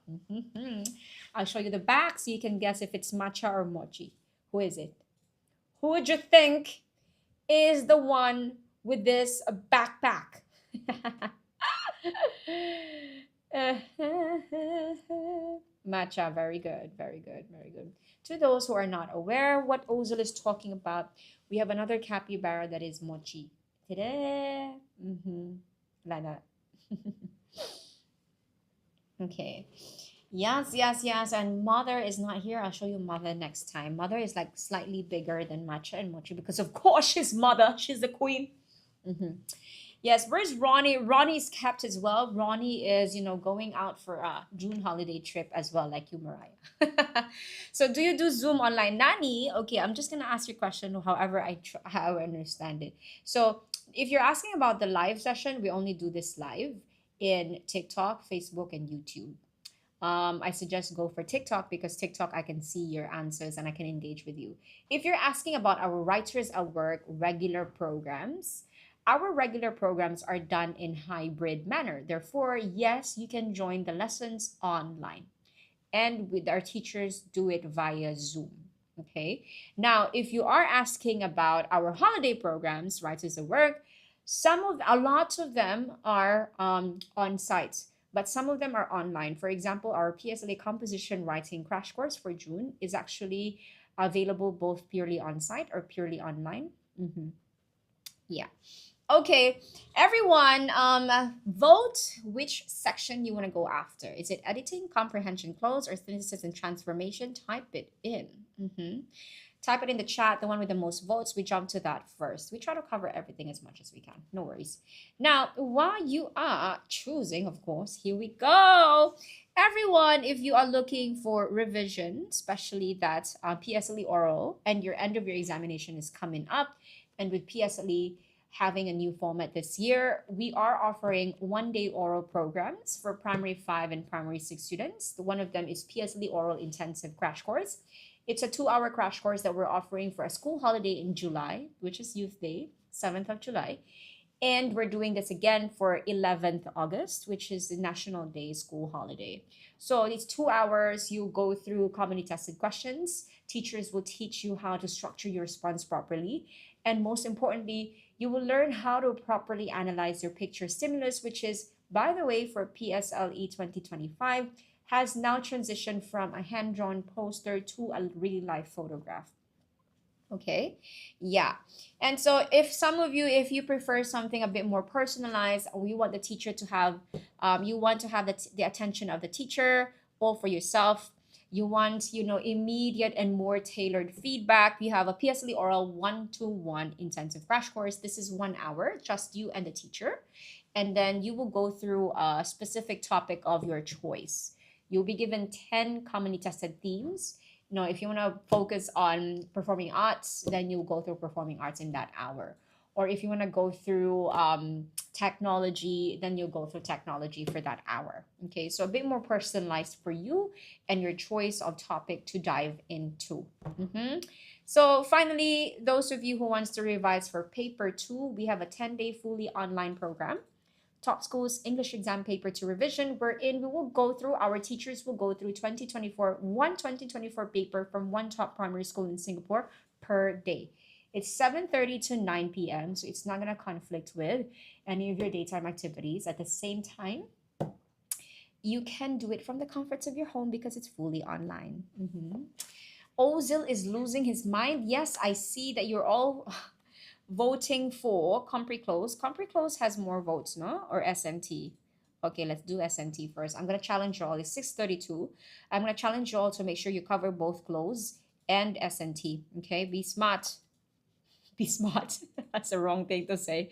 I'll show you the back so you can guess if it's matcha or mochi. Who is it? Who would you think is the one with this backpack? Matcha, very good, very good, very good. To those who are not aware what Ozil is talking about, we have another capybara that is mochi. Ta-da! Like that. Okay. Yes. And Mother is not here. I'll show you Mother next time. Mother is like slightly bigger than Matcha and Mochi because, of course, she's Mother. She's the queen. Yes, where's Ronnie? Ronnie's kept as well. Ronnie is, going out for a June holiday trip as well, like you, Mariah. So do you do Zoom online? Nani, okay, I'm just going to ask your question however how I understand it. So if you're asking about the live session, we only do this live in TikTok, Facebook, and YouTube. I suggest go for TikTok because TikTok, I can see your answers and I can engage with you. If you're asking about our Writers at Work regular programs, our regular programs are done in hybrid manner. Therefore, yes, you can join the lessons online. And with our teachers, do it via Zoom. Okay. Now, if you are asking about our holiday programs, Writers at Work, a lot of them are on site, but some of them are online. For example, our PSLA composition writing crash course for June is actually available both purely on site or purely online. Yeah. Okay, everyone, vote which section you want to go after. Is it editing, comprehension, close, or synthesis and transformation? Type it in. Type it in the chat, the one with the most votes. We jump to that first. We try to cover everything as much as we can. No worries. Now, while you are choosing, of course, here we go. Everyone, if you are looking for revision, especially that PSLE oral and your end of your examination is coming up, and with PSLE having a new format this year. We are offering one-day oral programs for primary 5 and primary 6 students. One of them is PSLE Oral Intensive Crash Course. It's a 2-hour crash course that we're offering for a school holiday in July, which is Youth Day, 7th of July. And we're doing this again for 11th August, which is the National Day school holiday. So it's 2 hours. You go through commonly tested questions. Teachers will teach you how to structure your response properly. And most importantly, you will learn how to properly analyze your picture stimulus, which is, by the way, for PSLE 2025, has now transitioned from a hand-drawn poster to a real-life photograph. Okay, yeah. And so if some of you, if you prefer something a bit more personalized, or you want the teacher to have, you want to have the attention of the teacher all for yourself, you want, immediate and more tailored feedback, we have a PSLE Oral 1-to-1 intensive crash course. This is 1 hour, just you and the teacher. And then you will go through a specific topic of your choice. You'll be given 10 commonly tested themes. If you want to focus on performing arts, then you'll go through performing arts in that hour. Or if you want to go through technology, then you'll go through technology for that hour. Okay, so a bit more personalized for you and your choice of topic to dive into. So finally, those of you who wants to revise for paper 2, we have a 10-day fully online program. Top Schools English Exam Paper 2 Revision, wherein we will go through, our teachers will go through 2024 paper from one top primary school in Singapore per day. It's 7:30 to 9 p.m., so it's not going to conflict with any of your daytime activities. At the same time, you can do it from the comforts of your home because it's fully online. Ozil is losing his mind. Yes, I see that you're all voting for Compre Close. Compre Close has more votes, no? Or SNT? Okay, let's do SNT first. I'm going to challenge you all. It's 6:32. I'm going to challenge you all to make sure you cover both Close and SNT. Okay, be smart. Be smart. That's the wrong thing to say.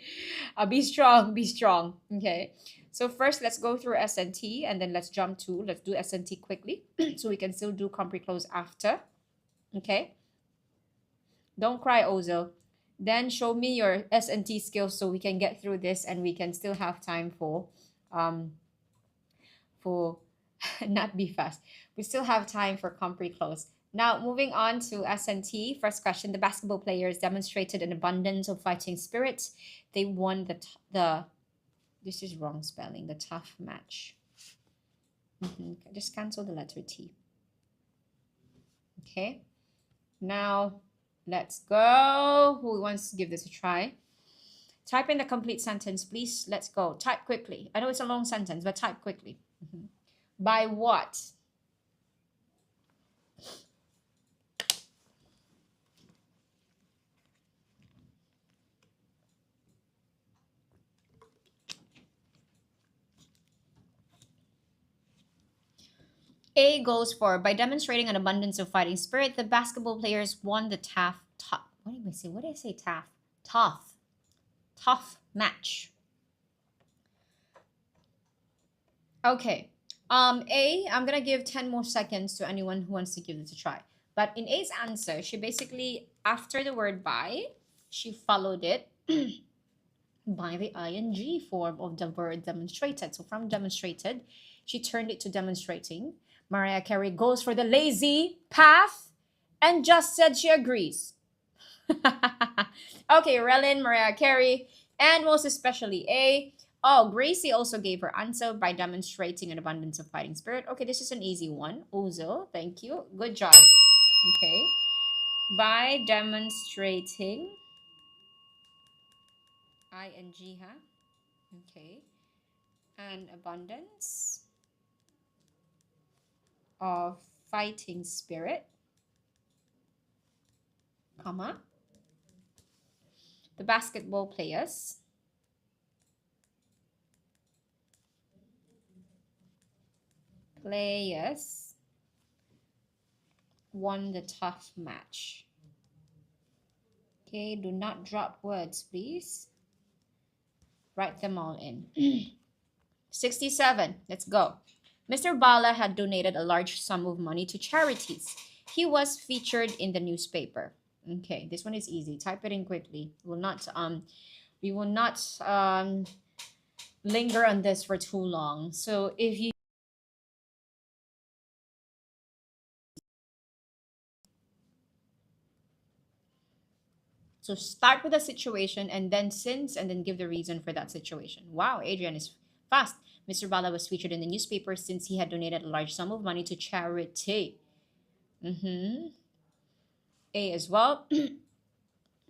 Be strong. Be strong. Okay. So first, let's go through SNT and then let's jump to, let's do SNT quickly so we can still do Compre Close after. Okay. Don't cry, Ozil. Then show me your SNT skills so we can get through this and we can still have time for not be fast. We still have time for Compre Close. Now, moving on to SNT. First question, the basketball players demonstrated an abundance of fighting spirit. They won the this is wrong spelling, the tough match. Just cancel the letter T. Okay. Now, let's go. Who wants to give this a try? Type in the complete sentence, please. Let's go. Type quickly. I know it's a long sentence, but type quickly. By what? A goes for, by demonstrating an abundance of fighting spirit, the basketball players won the what did I say? What did I say? Tough match. Okay. A, I'm gonna give 10 more seconds to anyone who wants to give this a try. But in A's answer, she basically, after the word by, she followed it by the ing form of the word demonstrated. So from demonstrated, she turned it to demonstrating. Mariah Carey goes for the lazy path and just said she agrees. Okay, Relin, Mariah Carey, and most especially A. Oh, Gracie also gave her answer by demonstrating an abundance of fighting spirit. Okay, this is an easy one. Ozil, thank you. Good job. Okay. By demonstrating. ing, huh? Okay. An abundance of fighting spirit, comma, the basketball players won the tough match. Okay, do not drop words, please. Write them all in. 67, let's go. Mr. Bala had donated a large sum of money to charities. He was featured in the newspaper. Okay, this one is easy. Type it in quickly. Will not We will not linger on this for too long. So if you so start with a situation and then since and then give the reason for that situation. Wow, Adrian is fast. Mr. Bala was featured in the newspaper since he had donated a large sum of money to charity. Mm-hmm. A as well.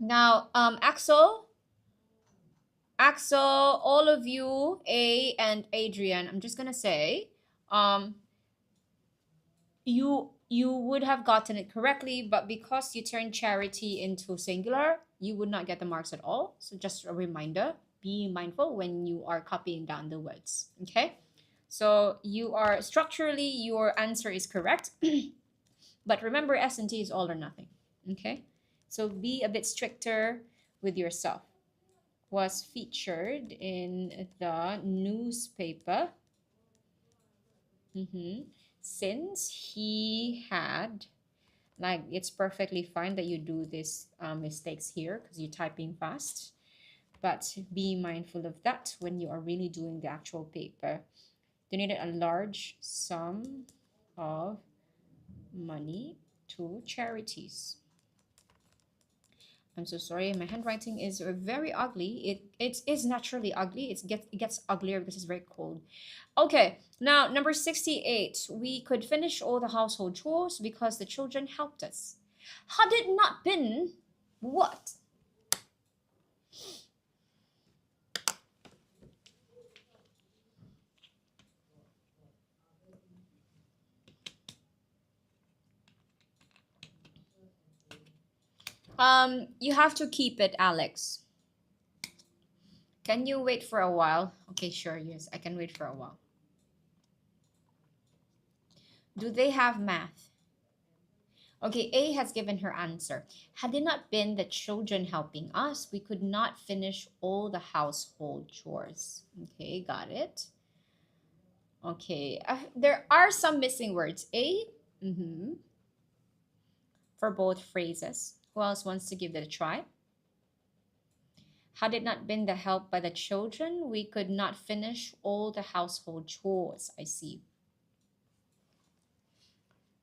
Now, Axel, all of you, A and Adrian, I'm just gonna say, um, you would have gotten it correctly, but because you turned charity into singular, you would not get the marks at all. So just a reminder, be mindful when you are copying down the words. Okay? So you are structurally your answer is correct, but remember S and T is all or nothing. Okay? So be a bit stricter with yourself. Was featured in the newspaper. Since he had, like, it's perfectly fine that you do this mistakes here because you're typing fast, but be mindful of that when you are really doing the actual paper. Donated a large sum of money to charities. I'm so sorry, my handwriting is very ugly. It is naturally ugly. It gets uglier because it's very cold. Okay, now number 68. We could finish all the household chores because the children helped us. Had it not been what? You have to keep it, Alex. Can you wait for a while? Okay, sure, yes, I can wait for a while. Do they have math? Okay, A has given her answer. Had it not been the children helping us, we could not finish all the household chores. Okay, got it. Okay, there are some missing words. A, for both phrases. Who else wants to give that a try? Had it not been the help by the children, we could not finish all the household chores. I see.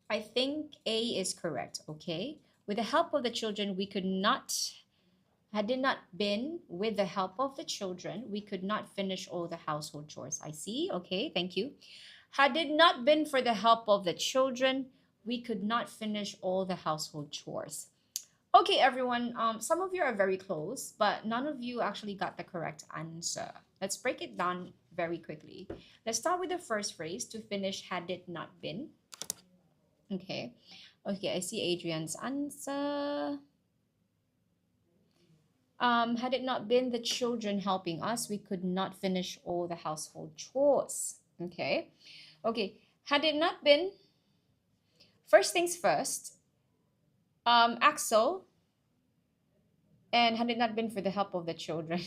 I think A is correct, okay? With the help of the children, we could not, had it not been with the help of the children, we could not finish all the household chores. I see, okay, thank you. Had it not been for the help of the children, we could not finish all the household chores. Okay, everyone, some of you are very close, but none of you actually got the correct answer. Let's break it down very quickly. Let's start with the first phrase, to finish had it not been. Okay, I see Adrian's answer. Had it not been the children helping us, we could not finish all the household chores. Okay, had it not been, first things first, Axel, and had it not been for the help of the children,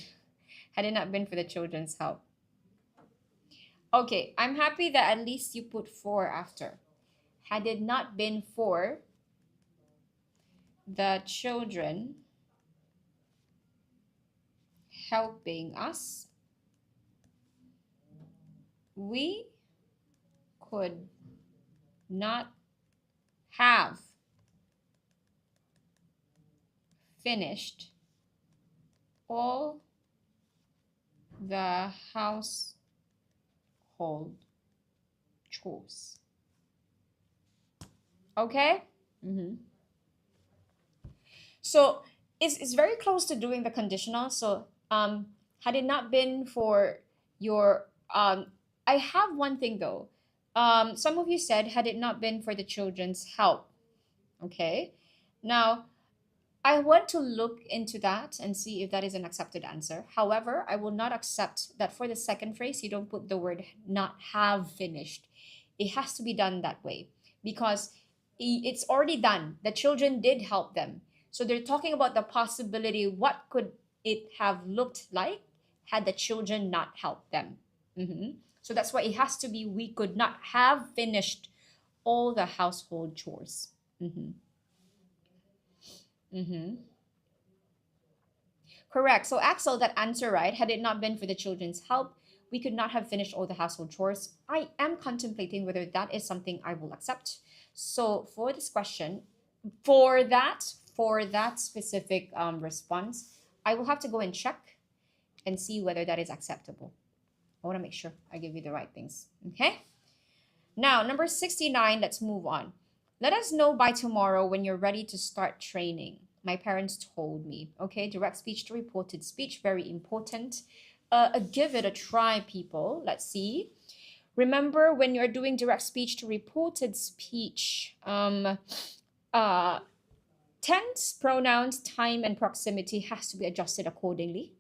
had it not been for the children's help. Okay, I'm happy that at least you put 4 after. Had it not been for the children helping us, we could not have finished all the household chores. Okay? So it's very close to doing the conditional. So had it not been for your I have one thing though. Some of you said had it not been for the children's help. Okay. Now I want to look into that and see if that is an accepted answer. However, I will not accept that for the second phrase you don't put the word not have finished. It has to be done that way because it's already done. The children did help them. So they're talking about the possibility, what could it have looked like had the children not helped them? So that's why it has to be, we could not have finished all the household chores. Correct. So Axel, that answer right. Had it not been for the children's help, we could not have finished all the household chores. I am contemplating whether that is something I will accept. So for this question, for that specific response, I will have to go and check and see whether that is acceptable. I want to make sure I give you the right things. Okay. Now, number 69, let's move on. Let us know by tomorrow when you're ready to start training. My parents told me. Okay, direct speech to reported speech, very important. Give it a try, people. Let's see. Remember, when you're doing direct speech to reported speech, tense, pronouns, time, and proximity has to be adjusted accordingly.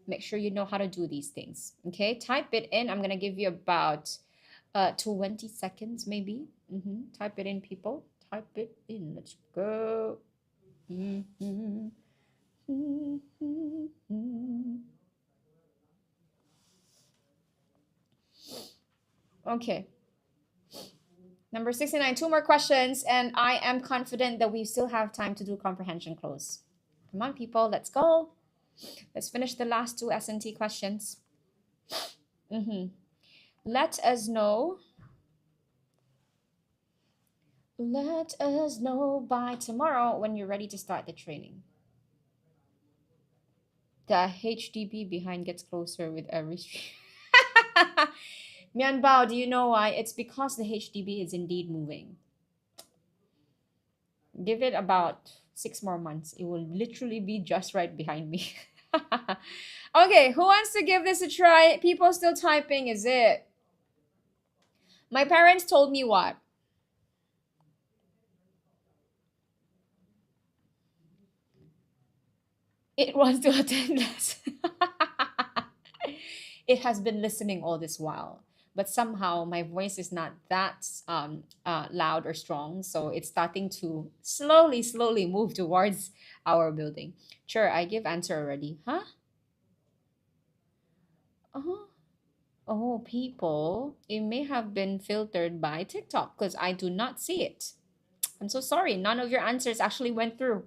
Make sure you know how to do these things. Okay, type it in. I'm gonna give you about 20 seconds maybe. Type it in, people. Type it in. Let's go. Okay. Number 69, two more questions, and I am confident that we still have time to do comprehension close. Come on, people, let's go. Let's finish the last two S&T questions. Let us know. Let us know by tomorrow when you're ready to start the training. The HDB behind gets closer with every stream. Mian Bao, do you know why? It's because the HDB is indeed moving. Give it about 6 more months. It will literally be just right behind me. Okay, who wants to give this a try? People still typing, is it? My parents told me what? It wants to attend less. It has been listening all this while, but somehow my voice is not that loud or strong, so it's starting to slowly move towards our building. Sure, I give answer already. Huh? Oh, people, it may have been filtered by TikTok because I do not see it. I'm so sorry. None of your answers actually went through.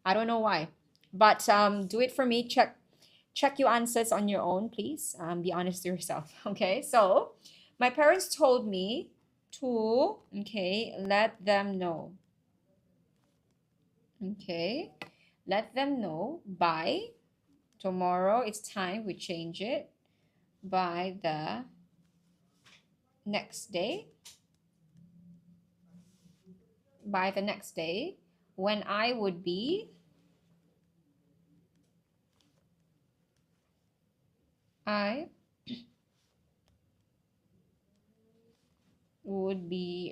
I don't know why, but do it for me. Check your answers on your own, please. Be honest to yourself. Okay, so my parents told me to, let them know. Okay, let them know by tomorrow. It's time we change it by the next day. By the next day, when I would be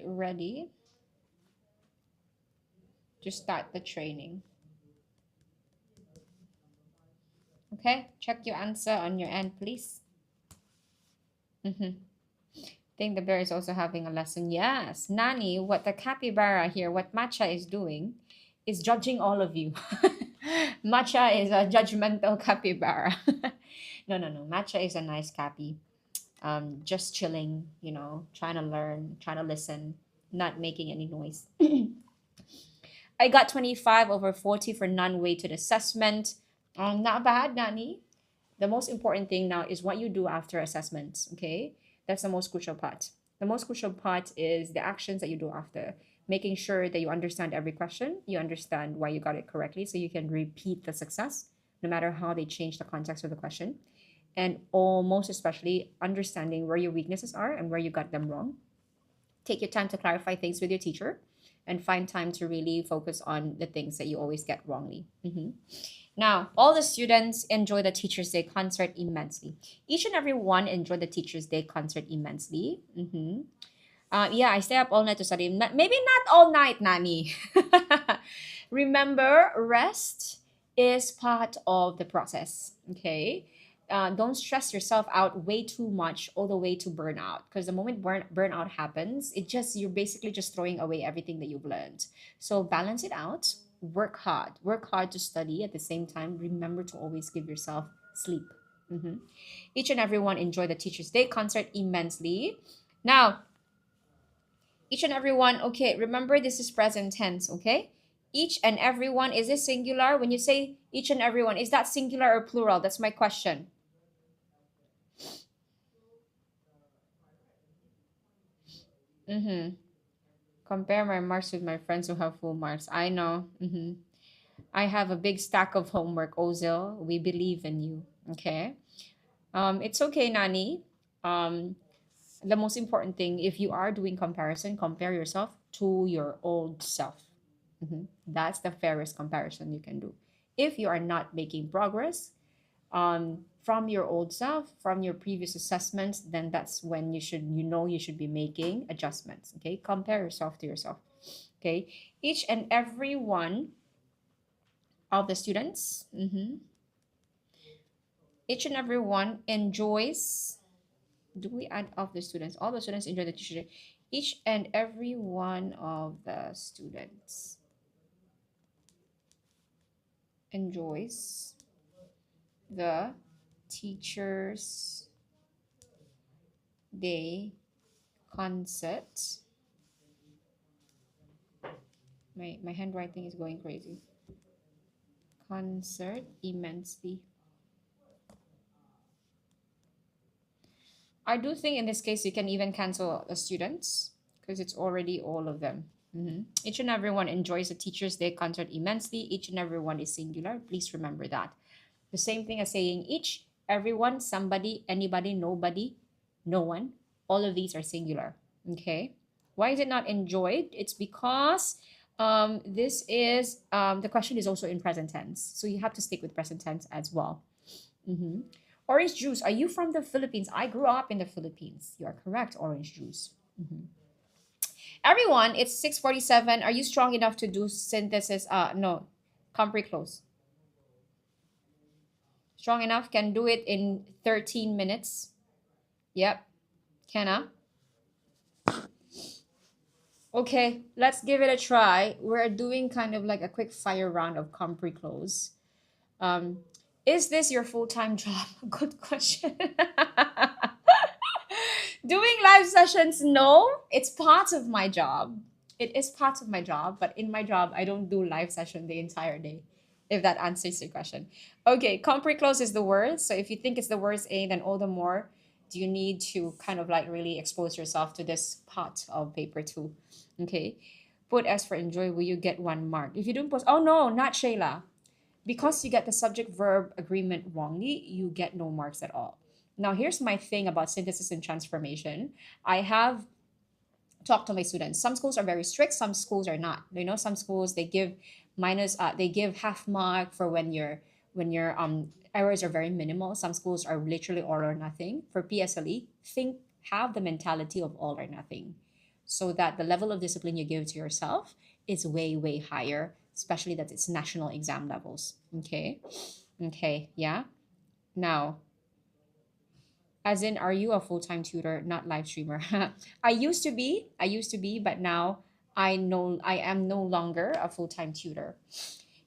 ready to start the training. Okay, check your answer on your end, please. Think the bear is also having a lesson. Yes, Nani, what the capybara here, what Matcha is doing is judging all of you. Matcha is a judgmental capybara. No. Matcha is a nice cappy. Just chilling, trying to learn, trying to listen, not making any noise. I got 25/40 for non-weighted assessment. Not bad, Nani. The most important thing now is what you do after assessments, okay? That's the most crucial part. The most crucial part is the actions that you do after, making sure that you understand every question, you understand why you got it correctly, so you can repeat the success, no matter how they change the context of the question. And most especially, understanding where your weaknesses are and where you got them wrong. Take your time to clarify things with your teacher and find time to really focus on the things that you always get wrongly. Now, all the students enjoy the Teacher's Day concert immensely. Each and every one enjoy the Teacher's Day concert immensely. Yeah, I stay up all night to study. Maybe not all night, Nani. Remember, rest is part of the process, okay? Don't stress yourself out way too much all the way to burnout, because the moment burnout happens, you're basically just throwing away everything that you've learned. So balance it out. Work hard to study. At the same time, remember to always give yourself sleep. Each and everyone enjoy the Teacher's Day concert immensely. Now, each and everyone, okay, remember this is present tense, okay? Each and every one, is this singular? When you say each and every one, is that singular or plural? That's my question. Mm-hmm. Compare my marks with my friends who have full marks. I know. Mm-hmm. I have a big stack of homework, Ozil. We believe in you. Okay. It's okay, Nani. Um, the most important thing, if you are doing comparison, compare yourself to your old self. That's the fairest comparison you can do. If you are not making progress from your old self, from your previous assessments, then that's when you should be making adjustments. Okay, compare yourself to yourself. Okay, each and every one of the students, each and every one enjoys. Do we add of the students? All the students enjoy the teacher. Each and every one of the students enjoys the teacher's day concert. My handwriting is going crazy. Concert immensely. I do think in this case you can even cancel the students because it's already all of them. Each and everyone enjoys the Teacher's Day concert immensely. Each and everyone is singular. Please remember that. The same thing as saying each, everyone, somebody, anybody, nobody, no one. All of these are singular. Okay. Why is it not enjoyed? It's because this is the question is also in present tense. So you have to stick with present tense as well. Orange juice. Are you from the Philippines? I grew up in the Philippines. You are correct. Orange juice. Everyone, it's 6:47. Are you strong enough to do synthesis? No. Compre close. Strong enough? Can do it in 13 minutes. Yep. Can I? Okay, let's give it a try. We're doing kind of like a quick fire round of Compre close. Is this your full-time job? Good question. Doing live sessions, no. It's part of my job. It is part of my job, but in my job, I don't do live session the entire day. If that answers your question. Okay, compre close is the word. So if you think it's the words A, then all the more do you need to kind of like really expose yourself to this part of paper too. Okay. Put S for enjoy, will you get 1 mark? If you don't post, oh no, not Shayla. Because you get the subject verb agreement wrongly, you get no marks at all. Now, here's my thing about synthesis and transformation. I have talked to my students. Some schools are very strict, some schools are not. You know, some schools they give they give half mark for when your errors are very minimal. Some schools are literally all or nothing. For PSLE, have the mentality of all or nothing, so that the level of discipline you give to yourself is way higher, especially that it's national exam levels. Okay, yeah. Now, as in, are you a full-time tutor, not live streamer? I used to be, but now I am no longer a full-time tutor.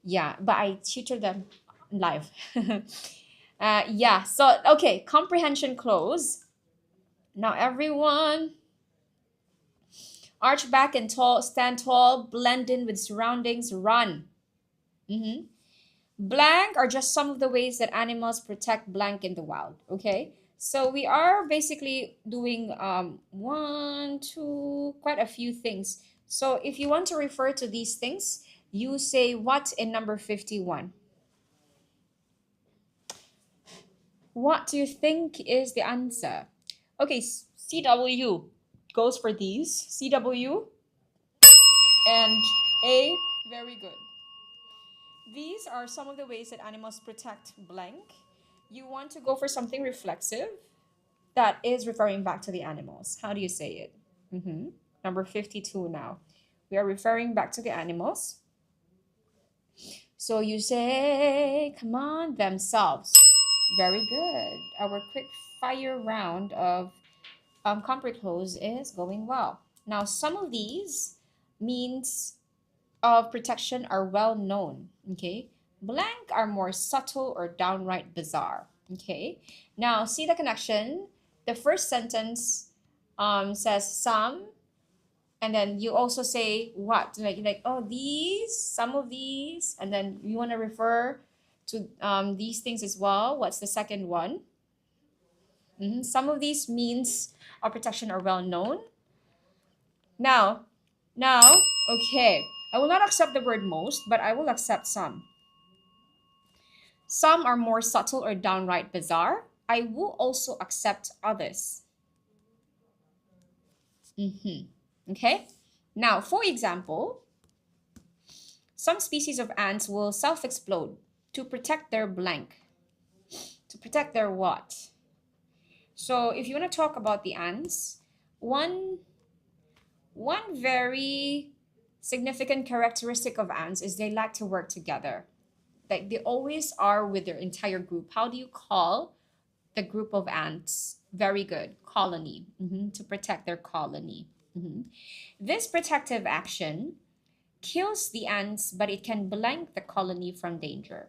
Yeah, but I tutor them live. Yeah, so okay, comprehension close. Now everyone arch back and tall, stand tall, blend in with surroundings, run. Blank are just some of the ways that animals protect blank in the wild. Okay, so we are basically doing one, two, quite a few things. So if you want to refer to these things, you say what in number 51? What do you think is the answer? Okay, CW goes for these. CW and A, very good. These are some of the ways that animals protect blank. You want to go for something reflexive that is referring back to the animals. How do you say it? Number 52 now. We are referring back to the animals. So you say, come on, themselves. Very good. Our quick fire round of compre close is going well. Now, some of these means of protection are well known. Okay, blank are more subtle or downright bizarre. Okay, now see the connection. The first sentence says some And then you also say what? Like oh, these, some of these, and then you want to refer to these things as well. What's the second one? Some of these means of protection are well known. Now, okay, I will not accept the word most, but I will accept some. Some are more subtle or downright bizarre. I will also accept others. Okay? Now, for example, some species of ants will self-explode to protect their blank. To protect their what? So if you want to talk about the ants, one very significant characteristic of ants is they like to work together. Like they always are with their entire group. How do you call the group of ants? Very good. Colony. To protect their colony. This protective action kills the ants, but it can blank the colony from danger.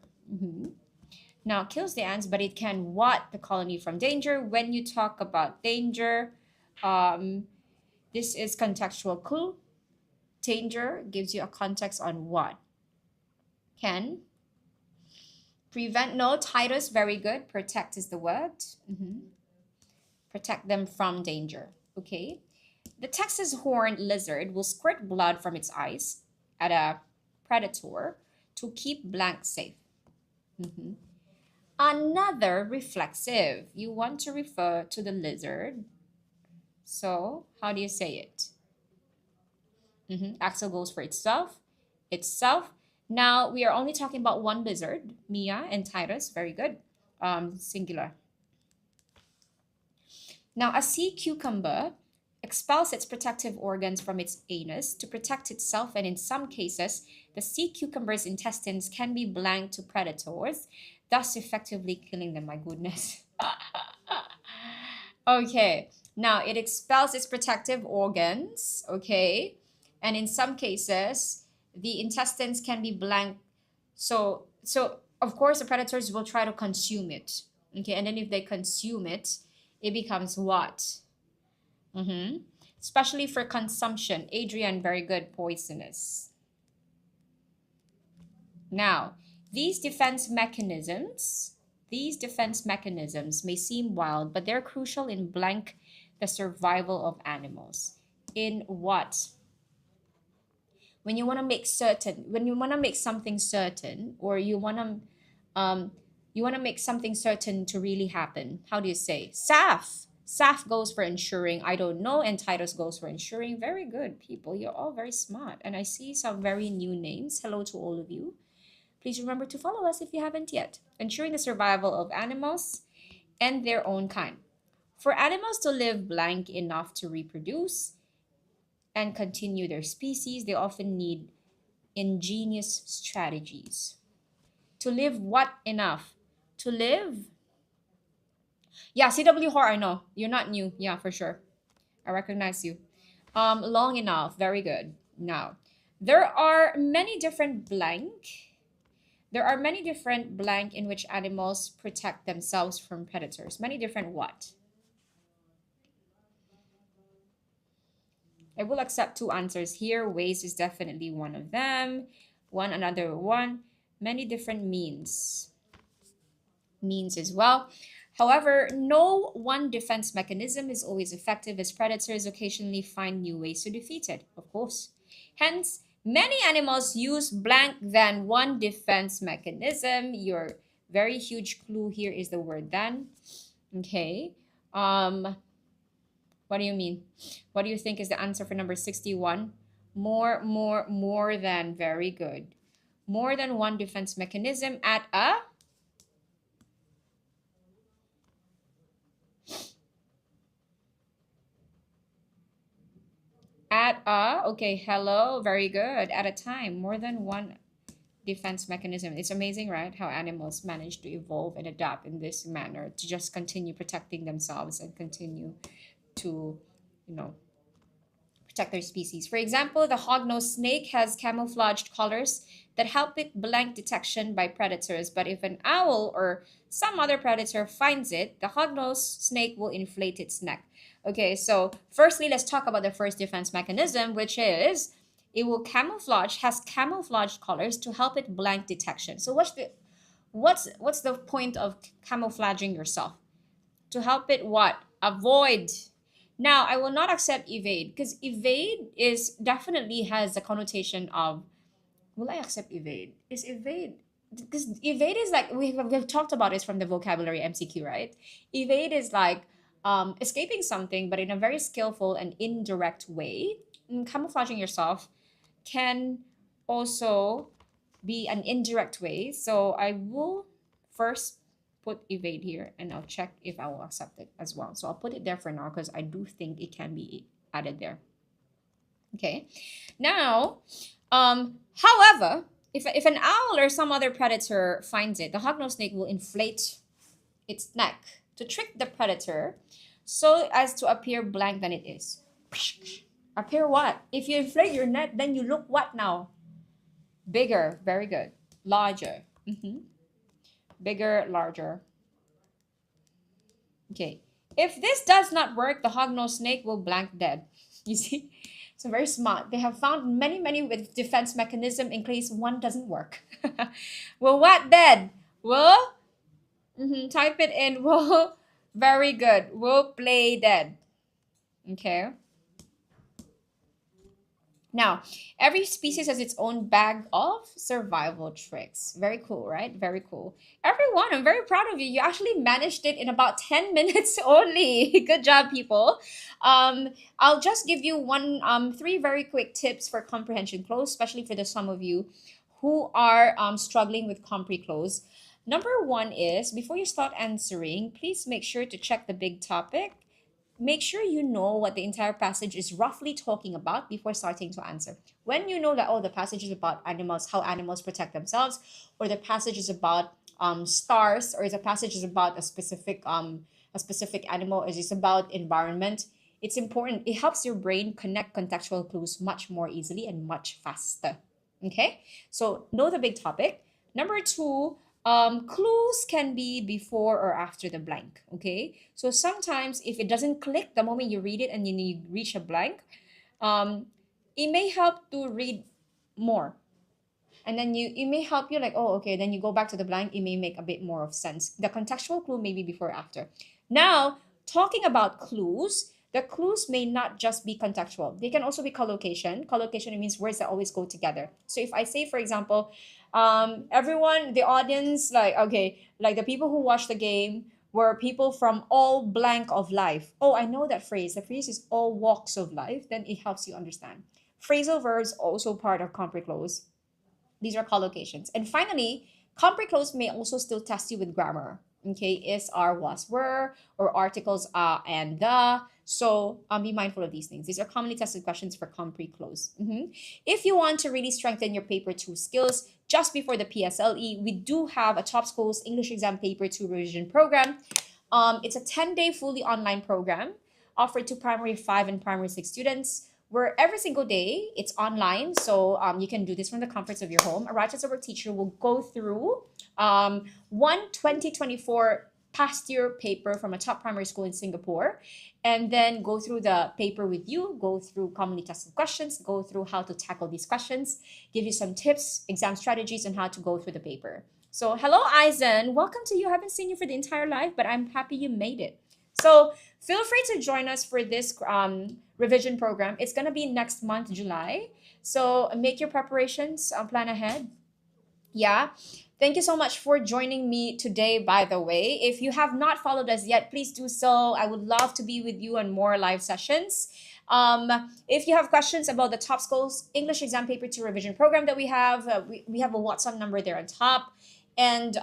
Now, kills the ants, but it can what the colony from danger? When you talk about danger, this is contextual clue. Danger gives you a context on what? Can prevent. No, Titus, very good. Protect is the word. Protect them from danger. Okay. The Texas horned lizard will squirt blood from its eyes at a predator to keep blank safe. Another reflexive. You want to refer to the lizard. So how do you say it? Axel goes for itself. Itself. Now we are only talking about one lizard, Mia and Titus. Very good. Singular. Now a sea cucumber expels its protective organs from its anus to protect itself, and in some cases, the sea cucumber's intestines can be blanked to predators, thus effectively killing them. My goodness. Okay, now it expels its protective organs, okay, and in some cases, the intestines can be blanked. So of course, the predators will try to consume it, okay, and then if they consume it, it becomes what? Especially for consumption. Adrian, very good. Poisonous. Now, these defense mechanisms may seem wild, but they're crucial in blank the survival of animals. In what? When you want to make something certain, or you want to make something certain to really happen, how do you say? SAF. SAF goes for ensuring, I don't know, and Titus goes for ensuring. Very good, people. You're all very smart. And I see some very new names. Hello to all of you. Please remember to follow us if you haven't yet. Ensuring the survival of animals and their own kind. For animals to live blank enough to reproduce and continue their species, they often need ingenious strategies. To live what enough? To live? Yeah, CW Horror, I know. You're not new. Yeah, for sure. I recognize you. Long enough. Very good. Now, there are many different blank in which animals protect themselves from predators. Many different what? I will accept two answers here. Ways is definitely one of them. Another one. Many different means. Means as well. However, no one defense mechanism is always effective, as predators occasionally find new ways to defeat it, of course. Hence, many animals use blank than one defense mechanism. Your very huge clue here is the word than. Okay. What do you mean? What do you think is the answer for number 61? More than. Very good. More than one defense mechanism at a okay, hello, very good. At a time, more than one defense mechanism. It's amazing, right? How animals manage to evolve and adapt in this manner to just continue protecting themselves and continue to, protect their species. For example, the hognose snake has camouflaged colors that help it blank detection by predators. But if an owl or some other predator finds it, the hognose snake will inflate its neck. Okay, so firstly, let's talk about the first defense mechanism, which is it will has camouflage colors to help it blank detection. So what's the point of camouflaging yourself? To help it what? Avoid. Now, I will not accept evade because evade is definitely has a connotation of, will I accept evade? Is evade, because evade is like we've talked about it from the vocabulary MCQ, right? Evade is like escaping something, but in a very skillful and indirect way. Camouflaging yourself can also be an indirect way. So I will first put evade here and I'll check if I will accept it as well. So I'll put it there for now because I do think it can be added there. Okay. Now, however, if an owl or some other predator finds it, the hognose snake will inflate its neck to trick the predator so as to appear blank than it is. Appear what? If you inflate your neck, then you look what now? Bigger. Very good. Larger. Bigger, larger. Okay. If this does not work, the hognose snake will blank dead. You see? So very smart. They have found many with defense mechanism in case one doesn't work. Well, what dead? Will type it in. Will, very good. Will play dead. Okay. Now, every species has its own bag of survival tricks. Very cool, right? Very cool. Everyone, I'm very proud of you. You actually managed it in about 10 minutes only. Good job, people. I'll just give you three very quick tips for comprehension close, especially for some of you who are struggling with compre close. Number one is, before you start answering, please make sure to check the big topic. Make sure you know what the entire passage is roughly talking about before starting to answer. When you know that, oh, the passage is about animals, how animals protect themselves, or the passage is about stars, or the passage is about a specific animal, or it's about environment, it's important. It helps your brain connect contextual clues much more easily and much faster. Okay, so know the big topic. Number two, clues can be before or after the blank. Okay, so sometimes if it doesn't click the moment you read it and you reach a blank, it may help to read more, and then it may help you like, oh, okay, then you go back to the blank, it may make a bit more of sense. The contextual clue may be before or after. Now, talking about clues, the clues may not just be contextual. They can also be collocation. Collocation means words that always go together. So if I say, for example, everyone, the audience, like, okay, like the people who watched the game were people from all blank of life. Oh, I know that phrase. The phrase is all walks of life. Then it helps you understand. Phrasal verbs also part of compre close. These are collocations. And finally, compre close may also still test you with grammar. Okay, is, are, was, were, or articles are and the. So be mindful of these things. These are commonly tested questions for compre close. If you want to really strengthen your paper 2 skills just before the PSLE, we do have a Top Schools English Exam Paper 2 revision program. It's a 10-day fully online program offered to primary 5 and primary 6 students, where every single day it's online. So you can do this from the comforts of your home. A Ratchet's Work teacher will go through one 2024 past year paper from a top primary school in Singapore, and then go through the paper with you, go through commonly tested questions, go through how to tackle these questions, give you some tips, exam strategies, and how to go through the paper. So hello, Eisen. Welcome to you. I haven't seen you for the entire life, but I'm happy you made it. So feel free to join us for this revision program. It's going to be next month, July. So make your preparations, plan ahead. Yeah. Thank you so much for joining me today, by the way. If you have not followed us yet, please do so. I would love to be with you on more live sessions. If you have questions about the Top Schools English Exam Paper 2 revision program that we have a WhatsApp number there on top. And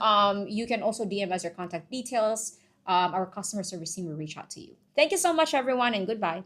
you can also DM us your contact details. Our customer service team will reach out to you. Thank you so much, everyone, and goodbye.